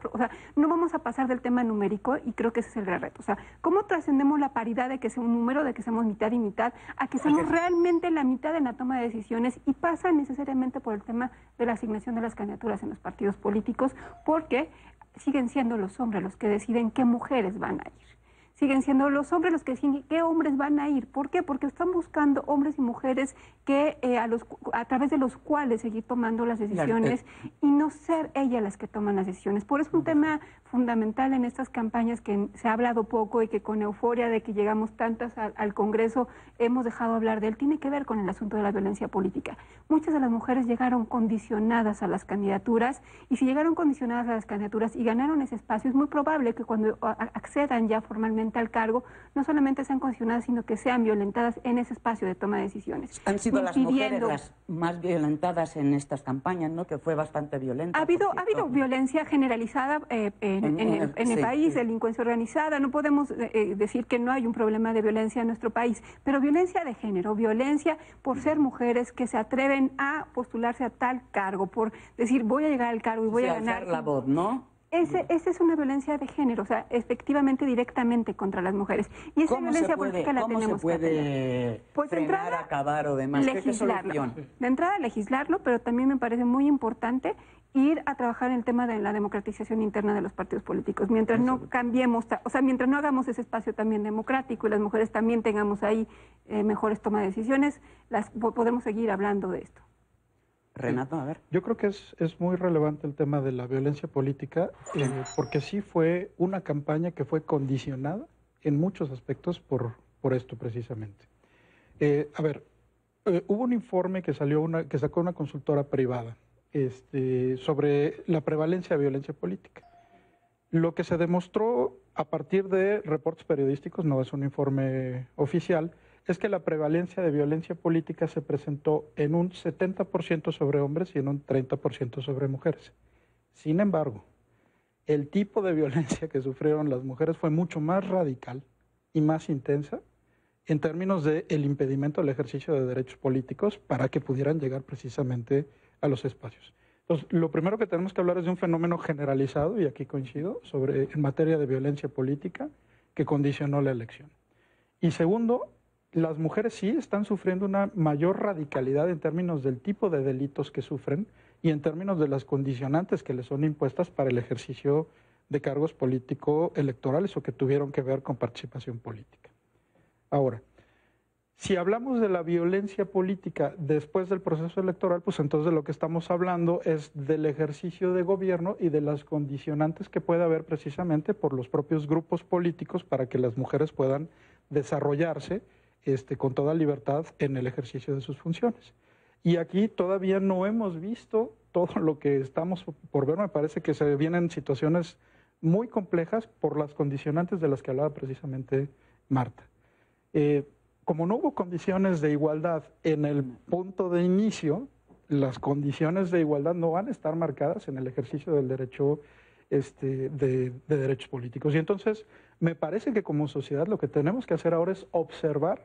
no vamos a pasar del tema numérico, y creo que ese es el gran reto. O sea, ¿cómo trascendemos la paridad de que sea un número, de que seamos mitad y mitad, a que seamos realmente la mitad en la toma de decisiones? Y pasa necesariamente por el tema de la asignación de las candidaturas en los partidos políticos, porque siguen siendo los hombres los que deciden qué mujeres van a ir. Siguen siendo los hombres los que deciden qué hombres van a ir. ¿Por qué? Porque están buscando hombres y mujeres que a través de los cuales seguir tomando las decisiones y no ser ellas las que toman las decisiones. Por eso es un tema fundamental en estas campañas que se ha hablado poco y que con euforia de que llegamos tantas al Congreso hemos dejado hablar de él, tiene que ver con el asunto de la violencia política. Muchas de las mujeres llegaron condicionadas a las candidaturas, y si llegaron condicionadas a las candidaturas y ganaron ese espacio, es muy probable que cuando accedan ya formalmente al cargo, no solamente sean condicionadas, sino que sean violentadas en ese espacio de toma de decisiones. Han sido las mujeres las más violentadas en estas campañas, ¿no? Que fue bastante violenta. Ha habido violencia generalizada en el país, delincuencia organizada. No podemos decir que no hay un problema de violencia en nuestro país, pero violencia de género, violencia por ser mujeres que se atreven a postularse a tal cargo, por decir voy a llegar al cargo y voy a ganar. Alzar la voz, ¿no? Esa es una violencia de género, o sea, efectivamente directamente contra las mujeres. Y esa violencia política la tenemos que atender. Pues frenar, acabar o demás? Legislarlo. De entrada, legislarlo, pero también me parece muy importante ir a trabajar en el tema de la democratización interna de los partidos políticos. Mientras no cambiemos, o sea, mientras no hagamos ese espacio también democrático y las mujeres también tengamos ahí mejores tomas de decisiones, podemos seguir hablando de esto. Renato, a ver. Yo creo que es muy relevante el tema de la violencia política, porque sí fue una campaña que fue condicionada en muchos aspectos por esto precisamente. Hubo un informe que sacó una consultora privada sobre la prevalencia de violencia política. Lo que se demostró a partir de reportes periodísticos, no es un informe oficial, es que la prevalencia de violencia política se presentó en un 70% sobre hombres y en un 30% sobre mujeres. Sin embargo, el tipo de violencia que sufrieron las mujeres fue mucho más radical y más intensa en términos del impedimento del ejercicio de derechos políticos para que pudieran llegar precisamente a los espacios. Entonces, lo primero que tenemos que hablar es de un fenómeno generalizado, y aquí coincido, en materia de violencia política que condicionó la elección. Y segundo, las mujeres sí están sufriendo una mayor radicalidad en términos del tipo de delitos que sufren y en términos de las condicionantes que les son impuestas para el ejercicio de cargos político-electorales o que tuvieron que ver con participación política. Ahora, si hablamos de la violencia política después del proceso electoral, pues entonces de lo que estamos hablando es del ejercicio de gobierno y de las condicionantes que puede haber precisamente por los propios grupos políticos para que las mujeres puedan desarrollarse con toda libertad en el ejercicio de sus funciones. Y aquí todavía no hemos visto todo lo que estamos por ver. Me parece que se vienen situaciones muy complejas por las condicionantes de las que hablaba precisamente Marta. Como no hubo condiciones de igualdad en el punto de inicio, las condiciones de igualdad no van a estar marcadas en el ejercicio del derecho de derechos políticos. Y entonces me parece que como sociedad lo que tenemos que hacer ahora es observar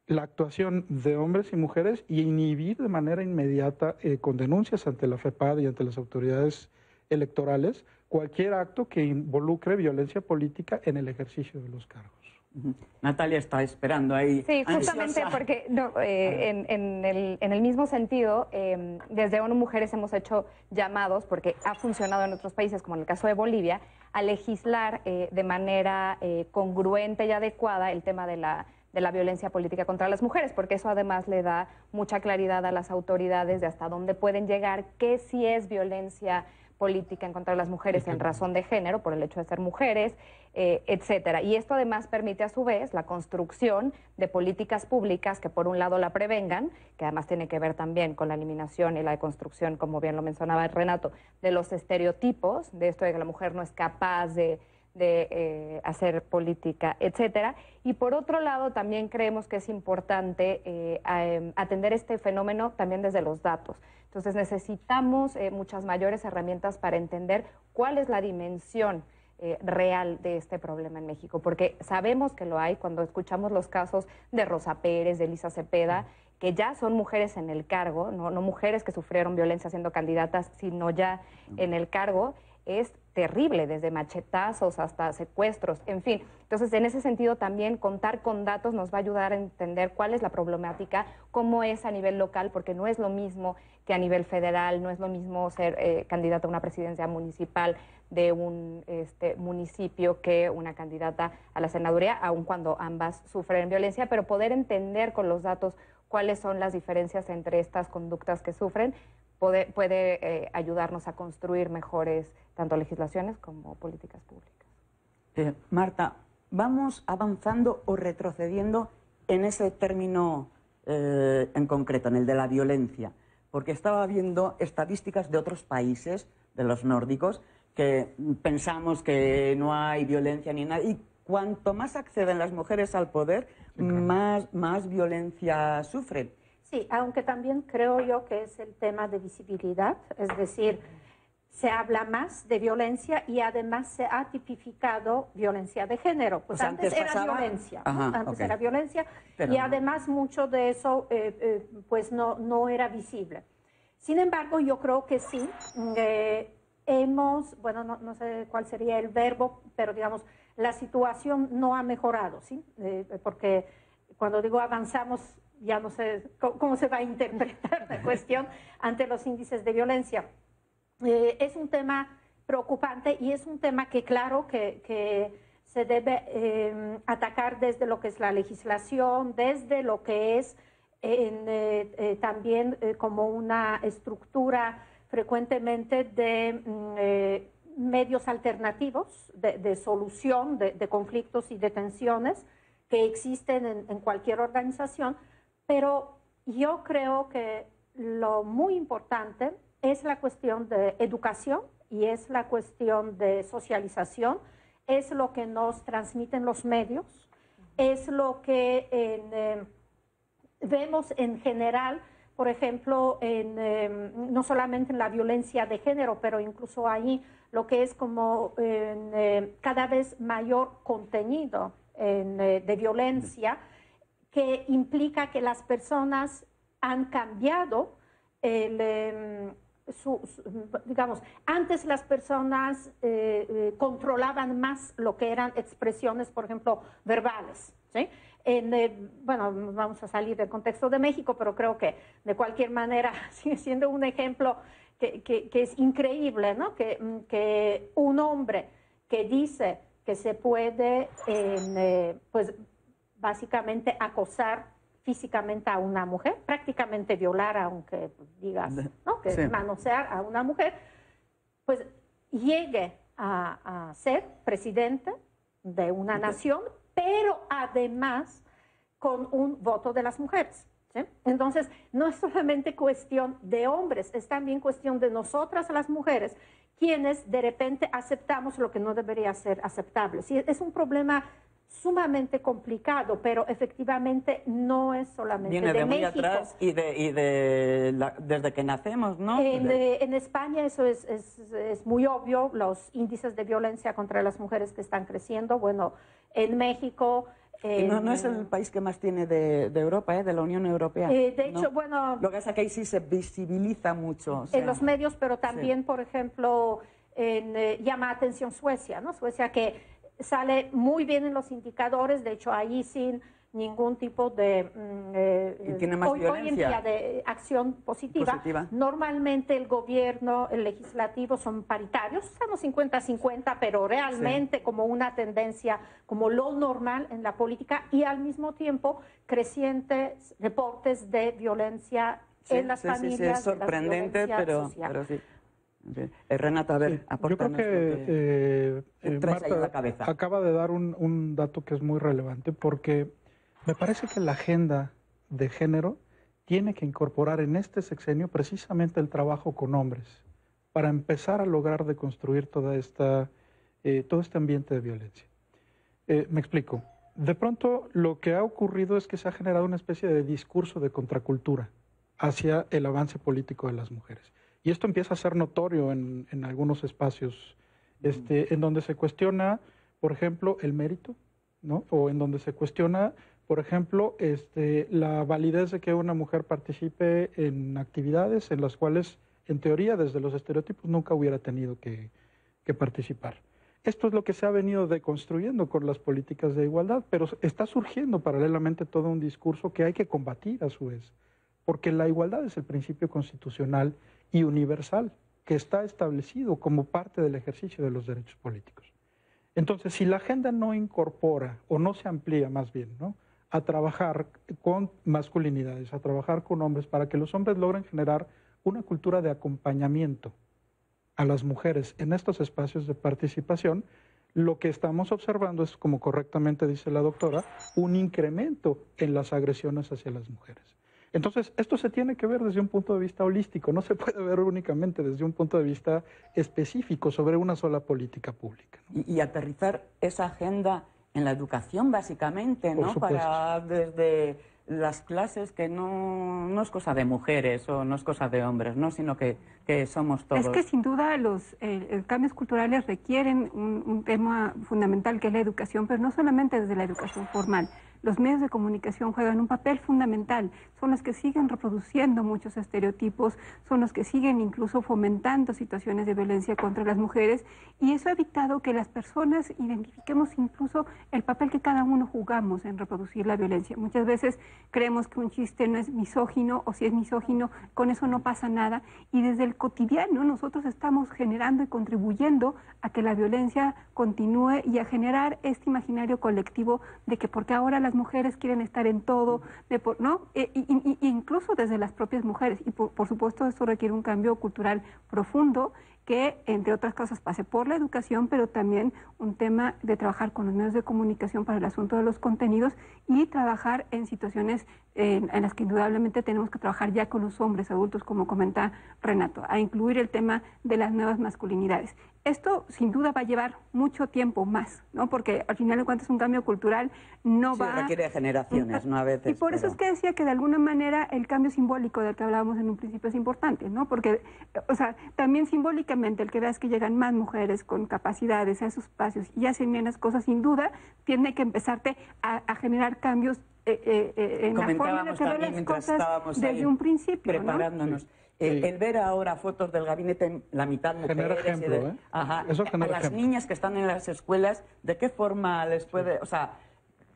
la actuación de hombres y mujeres y inhibir de manera inmediata con denuncias ante la FEPAD y ante las autoridades electorales cualquier acto que involucre violencia política en el ejercicio de los cargos. Natalia está esperando ahí. Sí, justamente ansiosa. porque en el mismo sentido, desde ONU Mujeres hemos hecho llamados, porque ha funcionado en otros países, como en el caso de Bolivia, a legislar de manera congruente y adecuada el tema de la violencia política contra las mujeres, porque eso además le da mucha claridad a las autoridades de hasta dónde pueden llegar, qué sí es violencia política en contra de las mujeres en razón de género, por el hecho de ser mujeres, etcétera. Y esto además permite a su vez la construcción de políticas públicas que por un lado la prevengan, que además tiene que ver también con la eliminación y la deconstrucción, como bien lo mencionaba Renato, de los estereotipos, de esto de que la mujer no es capaz de hacer política, etcétera. Y por otro lado también creemos que es importante atender este fenómeno también desde los datos. Entonces necesitamos muchas mayores herramientas para entender cuál es la dimensión real de este problema en México, porque sabemos que lo hay cuando escuchamos los casos de Rosa Pérez, de Elisa Cepeda, que ya son mujeres en el cargo, no mujeres que sufrieron violencia siendo candidatas, sino ya en el cargo. Es terrible, desde machetazos hasta secuestros, en fin. Entonces, en ese sentido también contar con datos nos va a ayudar a entender cuál es la problemática, cómo es a nivel local, porque no es lo mismo que a nivel federal, no es lo mismo ser candidata a una presidencia municipal de un municipio que una candidata a la senaduría, aun cuando ambas sufren violencia, pero poder entender con los datos cuáles son las diferencias entre estas conductas que sufren, puede ayudarnos a construir mejores tanto legislaciones como políticas públicas. Marta, ¿vamos avanzando o retrocediendo en ese término en concreto, en el de la violencia? Porque estaba viendo estadísticas de otros países, de los nórdicos, que pensamos que no hay violencia ni nada, y cuanto más acceden las mujeres al poder, más violencia sufren. Sí, aunque también creo yo que es el tema de visibilidad, es decir, se habla más de violencia y además se ha tipificado violencia de género. Pues antes era violencia, ¿no? Antes era violencia, pero y además mucho de eso pues no era visible. Sin embargo, yo creo que sí, bueno, no sé cuál sería el verbo, pero digamos, la situación no ha mejorado, ¿sí? Porque cuando digo avanzamos, ya no sé cómo se va a interpretar la cuestión ante los índices de violencia. Es un tema preocupante y es un tema que claro que se debe atacar desde lo que es la legislación, desde lo que es también como una estructura frecuentemente medios alternativos de solución de conflictos y de tensiones que existen en cualquier organización, pero yo creo que lo muy importante es la cuestión de educación y es la cuestión de socialización, es lo que nos transmiten los medios, es lo que vemos en general, por ejemplo, no solamente en la violencia de género, pero incluso ahí lo que es como cada vez mayor contenido de violencia, que implica que las personas han cambiado digamos, antes las personas controlaban más lo que eran expresiones, por ejemplo, verbales, ¿sí? Bueno, vamos a salir del contexto de México, pero creo que de cualquier manera sigue siendo un ejemplo que es increíble, ¿no? Que un hombre que dice que se puede, pues, básicamente acosar físicamente a una mujer, prácticamente violar, aunque digas, ¿no? Que sí, manosear a una mujer, pues llegue a ser presidente de una nación, pero además con un voto de las mujeres, ¿sí? Entonces, no es solamente cuestión de hombres, es también cuestión de nosotras las mujeres, quienes de repente aceptamos lo que no debería ser aceptable. Sí, es un problema sumamente complicado, pero efectivamente no es solamente viene de muy México. Atrás y desde que nacemos, ¿no? En España eso es muy obvio, los índices de violencia contra las mujeres que están creciendo. Bueno, en México... no es el país que más tiene de Europa, de la Unión Europea. De hecho, ¿no? bueno... Lo que pasa es que ahí sí se visibiliza mucho. O sea, en los medios, pero también, sí, por ejemplo, llama atención Suecia, ¿no? Suecia que sale muy bien en los indicadores, de hecho ahí sin ningún tipo de tiene más violencia. De acción positiva. Normalmente el gobierno, el legislativo son paritarios, estamos 50-50, pero realmente sí, como una tendencia, como lo normal en la política, y al mismo tiempo crecientes reportes de violencia en las familias. Sí, es sorprendente, pero sí. Renata, a ver, sí, yo creo que Marta acaba de dar un dato que es muy relevante, porque me parece que la agenda de género tiene que incorporar en este sexenio precisamente el trabajo con hombres para empezar a lograr deconstruir todo este ambiente de violencia. Me explico. De pronto lo que ha ocurrido es que se ha generado una especie de discurso de contracultura hacia el avance político de las mujeres. Y esto empieza a ser notorio en algunos espacios, en donde se cuestiona, por ejemplo, el mérito, ¿no? O en donde se cuestiona, por ejemplo, la validez de que una mujer participe en actividades en las cuales, en teoría, desde los estereotipos, nunca hubiera tenido que participar. Esto es lo que se ha venido deconstruyendo con las políticas de igualdad, pero está surgiendo paralelamente todo un discurso que hay que combatir a su vez, porque la igualdad es el principio constitucional y universal que está establecido como parte del ejercicio de los derechos políticos. Entonces, si la agenda no incorpora, o no se amplía más bien, ¿no?, a trabajar con masculinidades, a trabajar con hombres, para que los hombres logren generar una cultura de acompañamiento a las mujeres en estos espacios de participación, lo que estamos observando es, como correctamente dice la doctora, un incremento en las agresiones hacia las mujeres. Entonces, esto se tiene que ver desde un punto de vista holístico, no se puede ver únicamente desde un punto de vista específico sobre una sola política pública, ¿no? Y aterrizar esa agenda en la educación, básicamente, ¿no? Para desde las clases, que no es cosa de mujeres o no es cosa de hombres, ¿no? Sino que somos todos. Es que sin duda los cambios culturales requieren un tema fundamental, que es la educación, pero no solamente desde la educación formal. Los medios de comunicación juegan un papel fundamental, son los que siguen reproduciendo muchos estereotipos, son los que siguen incluso fomentando situaciones de violencia contra las mujeres, y eso ha evitado que las personas identifiquemos incluso el papel que cada uno jugamos en reproducir la violencia. Muchas veces creemos que un chiste no es misógino, o si es misógino, con eso no pasa nada, y desde el cotidiano nosotros estamos generando y contribuyendo a que la violencia continúe y a generar este imaginario colectivo de que porque ahora las mujeres quieren estar en todo, ¿no? Incluso desde las propias mujeres. Y por supuesto esto requiere un cambio cultural profundo que, entre otras cosas, pase por la educación, pero también un tema de trabajar con los medios de comunicación para el asunto de los contenidos y trabajar en situaciones en las que indudablemente tenemos que trabajar ya con los hombres adultos, como comenta Renato, a incluir el tema de las nuevas masculinidades. Esto sin duda va a llevar mucho tiempo más, ¿no? Porque al final de cuentas un cambio cultural no va... requiere generaciones, ¿no? A veces. Y por eso es que decía que de alguna manera el cambio simbólico del que hablábamos en un principio es importante, ¿no? Porque, o sea, también simbólicamente el que veas que llegan más mujeres con capacidades a esos espacios y hacen bien las cosas, sin duda, tiene que empezarte a generar cambios en la forma en la que ven las cosas desde un principio, preparándonos. ¿no? El ver ahora fotos del gabinete, la mitad mujeres, genera ejemplo, ajá, eso genera a las niñas que están en las escuelas, ¿de qué forma les puede, o sea,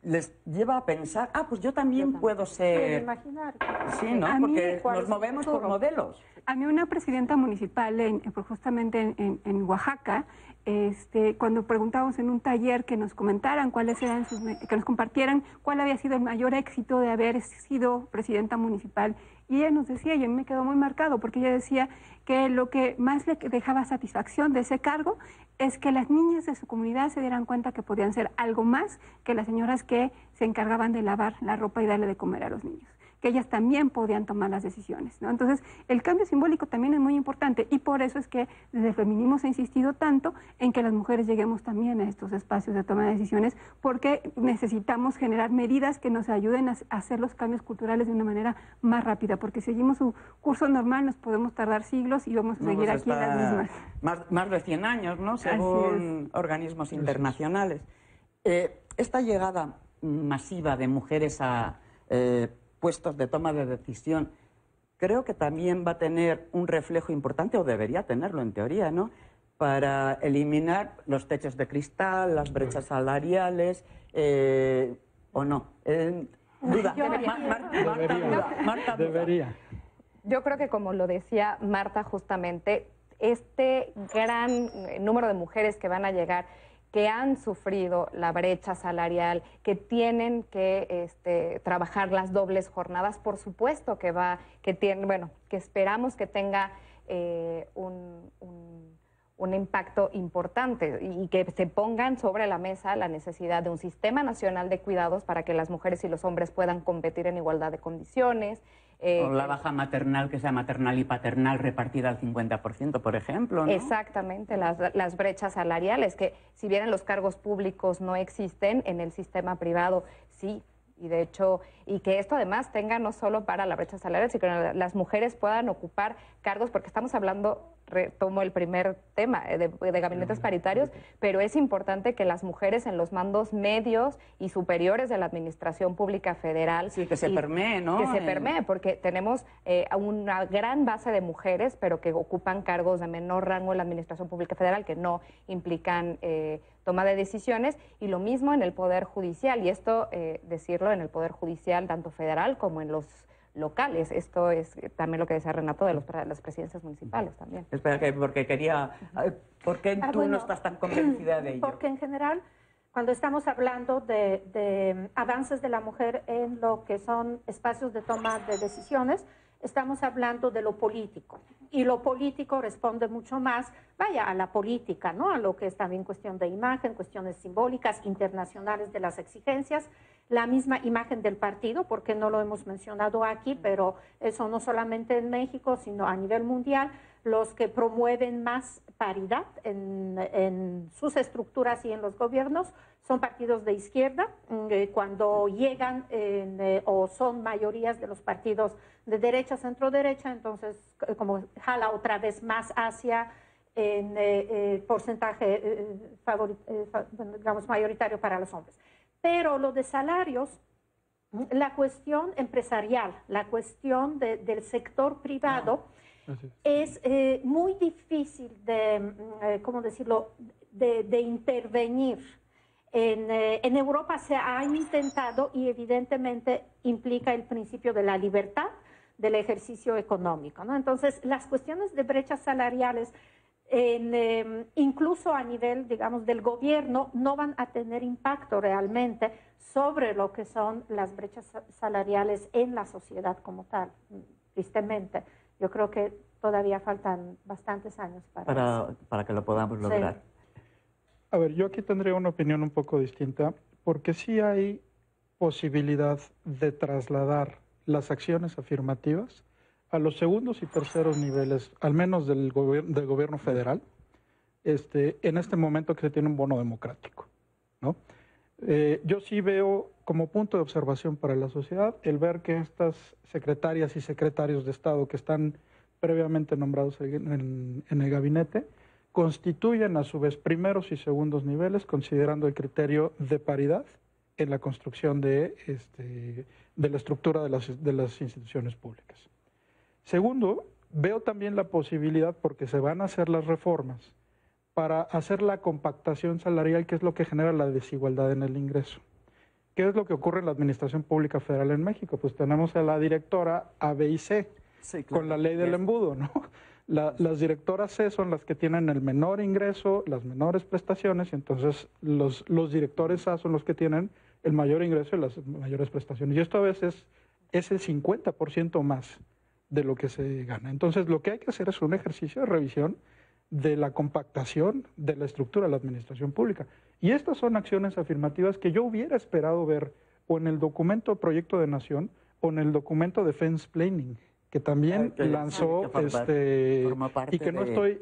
les lleva a pensar, pues yo también puedo ser... imaginar. Sí, ¿no? Porque nos movemos por modelos. A mí una presidenta municipal, justamente en Oaxaca, cuando preguntábamos en un taller que nos comentaran cuáles eran que nos compartieran cuál había sido el mayor éxito de haber sido presidenta municipal, y ella nos decía, y a mí me quedó muy marcado, porque ella decía que lo que más le dejaba satisfacción de ese cargo es que las niñas de su comunidad se dieran cuenta que podían ser algo más que las señoras que se encargaban de lavar la ropa y darle de comer a los niños, que ellas también podían tomar las decisiones, ¿no? Entonces, el cambio simbólico también es muy importante, y por eso es que desde el feminismo se ha insistido tanto en que las mujeres lleguemos también a estos espacios de toma de decisiones, porque necesitamos generar medidas que nos ayuden a hacer los cambios culturales de una manera más rápida, porque si seguimos su curso normal nos podemos tardar siglos y vamos a seguir aquí en las mismas. Más de 100 años, ¿no? Según organismos internacionales. Esta llegada masiva de mujeres a puestos de toma de decisión, creo que también va a tener un reflejo importante, o debería tenerlo en teoría, ¿no? Para eliminar los techos de cristal, las brechas salariales, ¿o no? Duda. Marta debería. Yo creo que, como lo decía Marta justamente, este gran número de mujeres que van a llegar, que han sufrido la brecha salarial, que tienen que trabajar las dobles jornadas, por supuesto que que esperamos que tenga un impacto importante y que se pongan sobre la mesa la necesidad de un sistema nacional de cuidados para que las mujeres y los hombres puedan competir en igualdad de condiciones. O la baja maternal, que sea maternal y paternal repartida al 50%, por ejemplo, ¿no? Exactamente, las brechas salariales, que si bien en los cargos públicos no existen, en el sistema privado sí. Y de hecho, y que esto además tenga no solo para la brecha salarial, sino que las mujeres puedan ocupar cargos, porque estamos hablando, retomo el primer tema, de gabinetes paritarios, pero es importante que las mujeres en los mandos medios y superiores de la administración pública federal... Sí, que se permee, ¿no? Que se permee, porque tenemos una gran base de mujeres, pero que ocupan cargos de menor rango en la administración pública federal, que no implican... toma de decisiones, y lo mismo en el Poder Judicial, y esto decirlo en el Poder Judicial, tanto federal como en los locales. Esto es también lo que decía Renato de las presidencias municipales también. Espera, porque quería... ¿Por qué tú no estás tan convencida de ello? Porque en general, cuando estamos hablando de avances de la mujer en lo que son espacios de toma de decisiones, estamos hablando de lo político, y lo político responde mucho más, a la política, ¿no? A lo que es también cuestión de imagen, cuestiones simbólicas, internacionales de las exigencias, la misma imagen del partido, porque no lo hemos mencionado aquí, pero eso no solamente en México, sino a nivel mundial, los que promueven más paridad en sus estructuras y en los gobiernos son partidos de izquierda. Cuando llegan o son mayorías de los partidos de derecha, centro-derecha, entonces como jala otra vez más hacia porcentaje digamos mayoritario para los hombres. Pero lo de salarios, la cuestión empresarial, la cuestión del sector privado, es muy difícil de, ¿cómo decirlo?, de intervenir. En Europa se ha intentado, y evidentemente implica el principio de la libertad del ejercicio económico, ¿no? Entonces, las cuestiones de brechas salariales, incluso a nivel, digamos, del gobierno, no van a tener impacto realmente sobre lo que son las brechas salariales en la sociedad como tal, tristemente. Yo creo que todavía faltan bastantes años para que lo podamos lograr. Sí. A ver, yo aquí tendría una opinión un poco distinta, porque sí hay posibilidad de trasladar las acciones afirmativas a los segundos y terceros niveles, al menos del gobierno federal, en este momento que se tiene un bono democrático, ¿no? Yo sí veo como punto de observación para la sociedad el ver que estas secretarias y secretarios de Estado que están previamente nombrados en el gabinete constituyen a su vez primeros y segundos niveles, considerando el criterio de paridad en la construcción de la estructura de las instituciones públicas. Segundo, veo también la posibilidad, porque se van a hacer las reformas, para hacer la compactación salarial, que es lo que genera la desigualdad en el ingreso. ¿Qué es lo que ocurre en la Administración Pública Federal en México? Pues tenemos a la directora A, B y C, sí, claro, con la ley del embudo, ¿no? Las directoras C son las que tienen el menor ingreso, las menores prestaciones, y entonces los directores A son los que tienen el mayor ingreso y las mayores prestaciones. Y esto a veces es el 50% más de lo que se gana. Entonces, lo que hay que hacer es un ejercicio de revisión de la compactación de la estructura de la administración pública. Y estas son acciones afirmativas que yo hubiera esperado ver o en el documento Proyecto de Nación o en el documento Defense Planning, que también lanzó y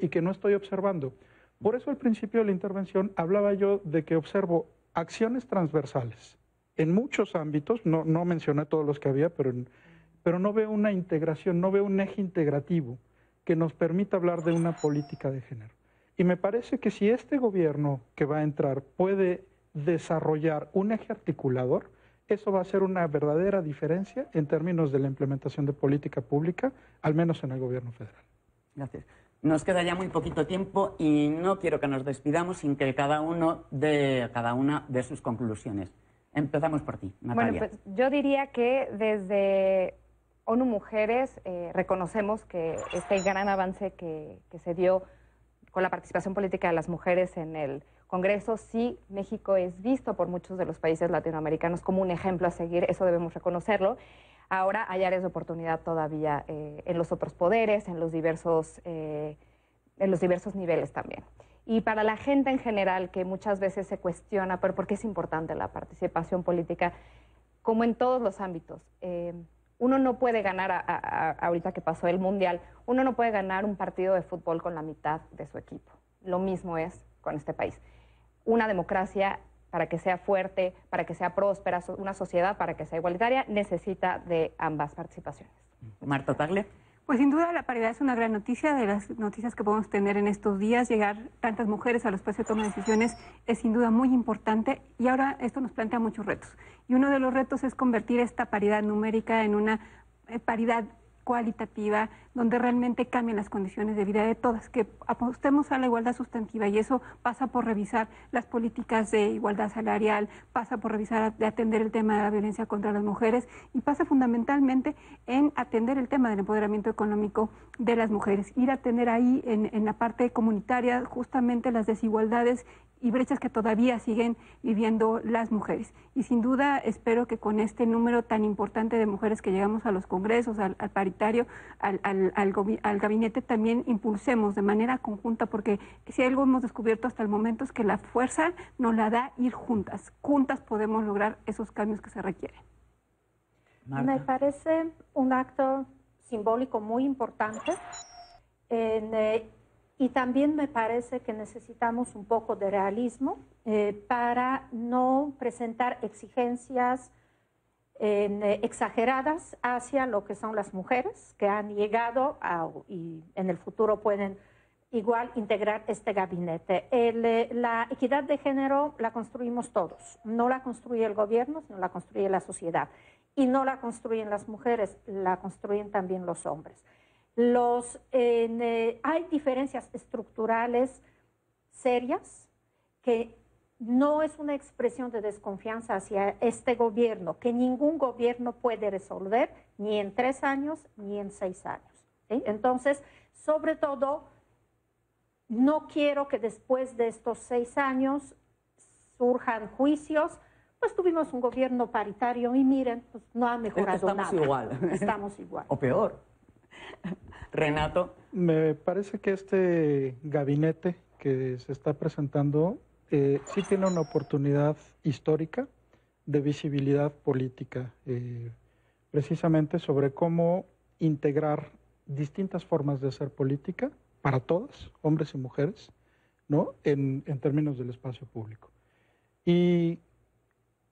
que no estoy observando. Por eso al principio de la intervención hablaba yo de que observo acciones transversales en muchos ámbitos, no mencioné todos los que había, pero no veo una integración, no veo un eje integrativo que nos permita hablar de una política de género. Y me parece que si este gobierno que va a entrar puede desarrollar un eje articulador, eso va a ser una verdadera diferencia en términos de la implementación de política pública, al menos en el gobierno federal. Gracias. Nos queda ya muy poquito tiempo y no quiero que nos despidamos sin que cada una de sus conclusiones. Empezamos por ti, Natalia. Bueno, pues yo diría que desde ONU Mujeres reconocemos que este gran avance que se dio con la participación política de las mujeres en el Congreso, sí, México es visto por muchos de los países latinoamericanos como un ejemplo a seguir, eso debemos reconocerlo. Ahora hay áreas de oportunidad todavía en los otros poderes, en los diversos niveles también. Y para la gente en general que muchas veces se cuestiona, pero ¿por qué es importante la participación política? Como en todos los ámbitos, uno no puede ganar, ahorita que pasó el Mundial, uno no puede ganar un partido de fútbol con la mitad de su equipo. Lo mismo es con este país. Una democracia, para que sea fuerte, para que sea próspera, una sociedad para que sea igualitaria, necesita de ambas participaciones. Marta Tagle. Pues sin duda la paridad es una gran noticia, de las noticias que podemos tener en estos días. Llegar tantas mujeres a los espacios de toma de decisiones es sin duda muy importante y ahora esto nos plantea muchos retos. Y uno de los retos es convertir esta paridad numérica en una paridad cualitativa, donde realmente cambien las condiciones de vida de todas, que apostemos a la igualdad sustantiva, y eso pasa por revisar las políticas de igualdad salarial, pasa por revisar, de atender el tema de la violencia contra las mujeres, y pasa fundamentalmente en atender el tema del empoderamiento económico de las mujeres, ir a atender ahí en la parte comunitaria justamente las desigualdades y brechas que todavía siguen viviendo las mujeres. Y sin duda espero que con este número tan importante de mujeres que llegamos a los congresos, al paritario, al gabinete, también impulsemos de manera conjunta, porque si algo hemos descubierto hasta el momento es que la fuerza nos la da ir juntas. Juntas podemos lograr esos cambios que se requieren. Marta. Me parece un acto simbólico muy importante y también me parece que necesitamos un poco de realismo para no presentar exigencias exageradas hacia lo que son las mujeres que han llegado y en el futuro pueden igual integrar este gabinete. La equidad de género la construimos todos, no la construye el gobierno, sino la construye la sociedad. Y no la construyen las mujeres, la construyen también los hombres. Hay diferencias estructurales serias que no es una expresión de desconfianza hacia este gobierno, que ningún gobierno puede resolver ni en 3 años ni en 6 años. ¿Sí? Entonces, sobre todo, no quiero que después de estos 6 años surjan juicios. Pues tuvimos un gobierno paritario y miren, pues no ha mejorado nada. Estamos igual. Estamos igual. O peor. Renato. Me parece que este gabinete que se está presentando sí tiene una oportunidad histórica de visibilidad política, precisamente sobre cómo integrar distintas formas de hacer política para todas, hombres y mujeres, ¿no? En términos del espacio público. Y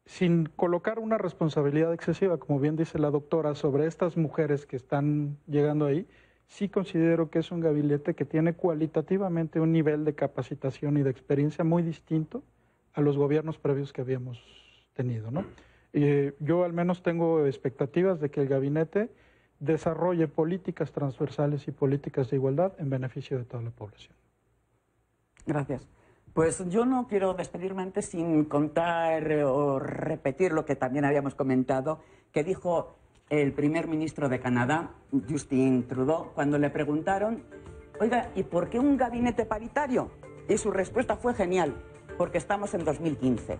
sin colocar una responsabilidad excesiva, como bien dice la doctora, sobre estas mujeres que están llegando ahí, sí considero que es un gabinete que tiene cualitativamente un nivel de capacitación y de experiencia muy distinto a los gobiernos previos que habíamos tenido, ¿no? Yo al menos tengo expectativas de que el gabinete desarrolle políticas transversales y políticas de igualdad en beneficio de toda la población. Gracias. Pues yo no quiero despedirme antes sin contar o repetir lo que también habíamos comentado, que dijo el primer ministro de Canadá, Justin Trudeau, cuando le preguntaron, oiga, ¿y por qué un gabinete paritario? Y su respuesta fue genial, porque estamos en 2015.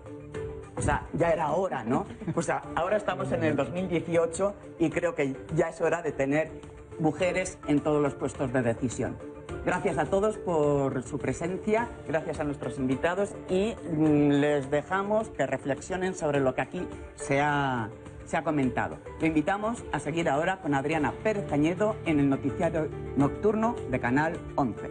O sea, ya era hora, ¿no? Pues ahora estamos en el 2018 y creo que ya es hora de tener mujeres en todos los puestos de decisión. Gracias a todos por su presencia, gracias a nuestros invitados y les dejamos que reflexionen sobre lo que aquí se ha comentado. Lo invitamos a seguir ahora con Adriana Pérez Cañedo en el noticiario nocturno de Canal 11.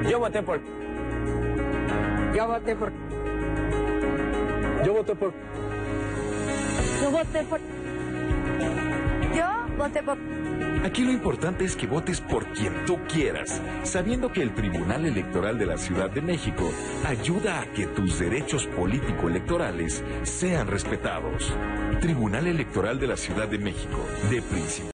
Yo voté por... Yo voté por... Yo voté por... Yo voté por... Yo voté por... Aquí lo importante es que votes por quien tú quieras, sabiendo que el Tribunal Electoral de la Ciudad de México ayuda a que tus derechos político-electorales sean respetados. Tribunal Electoral de la Ciudad de México, de principio.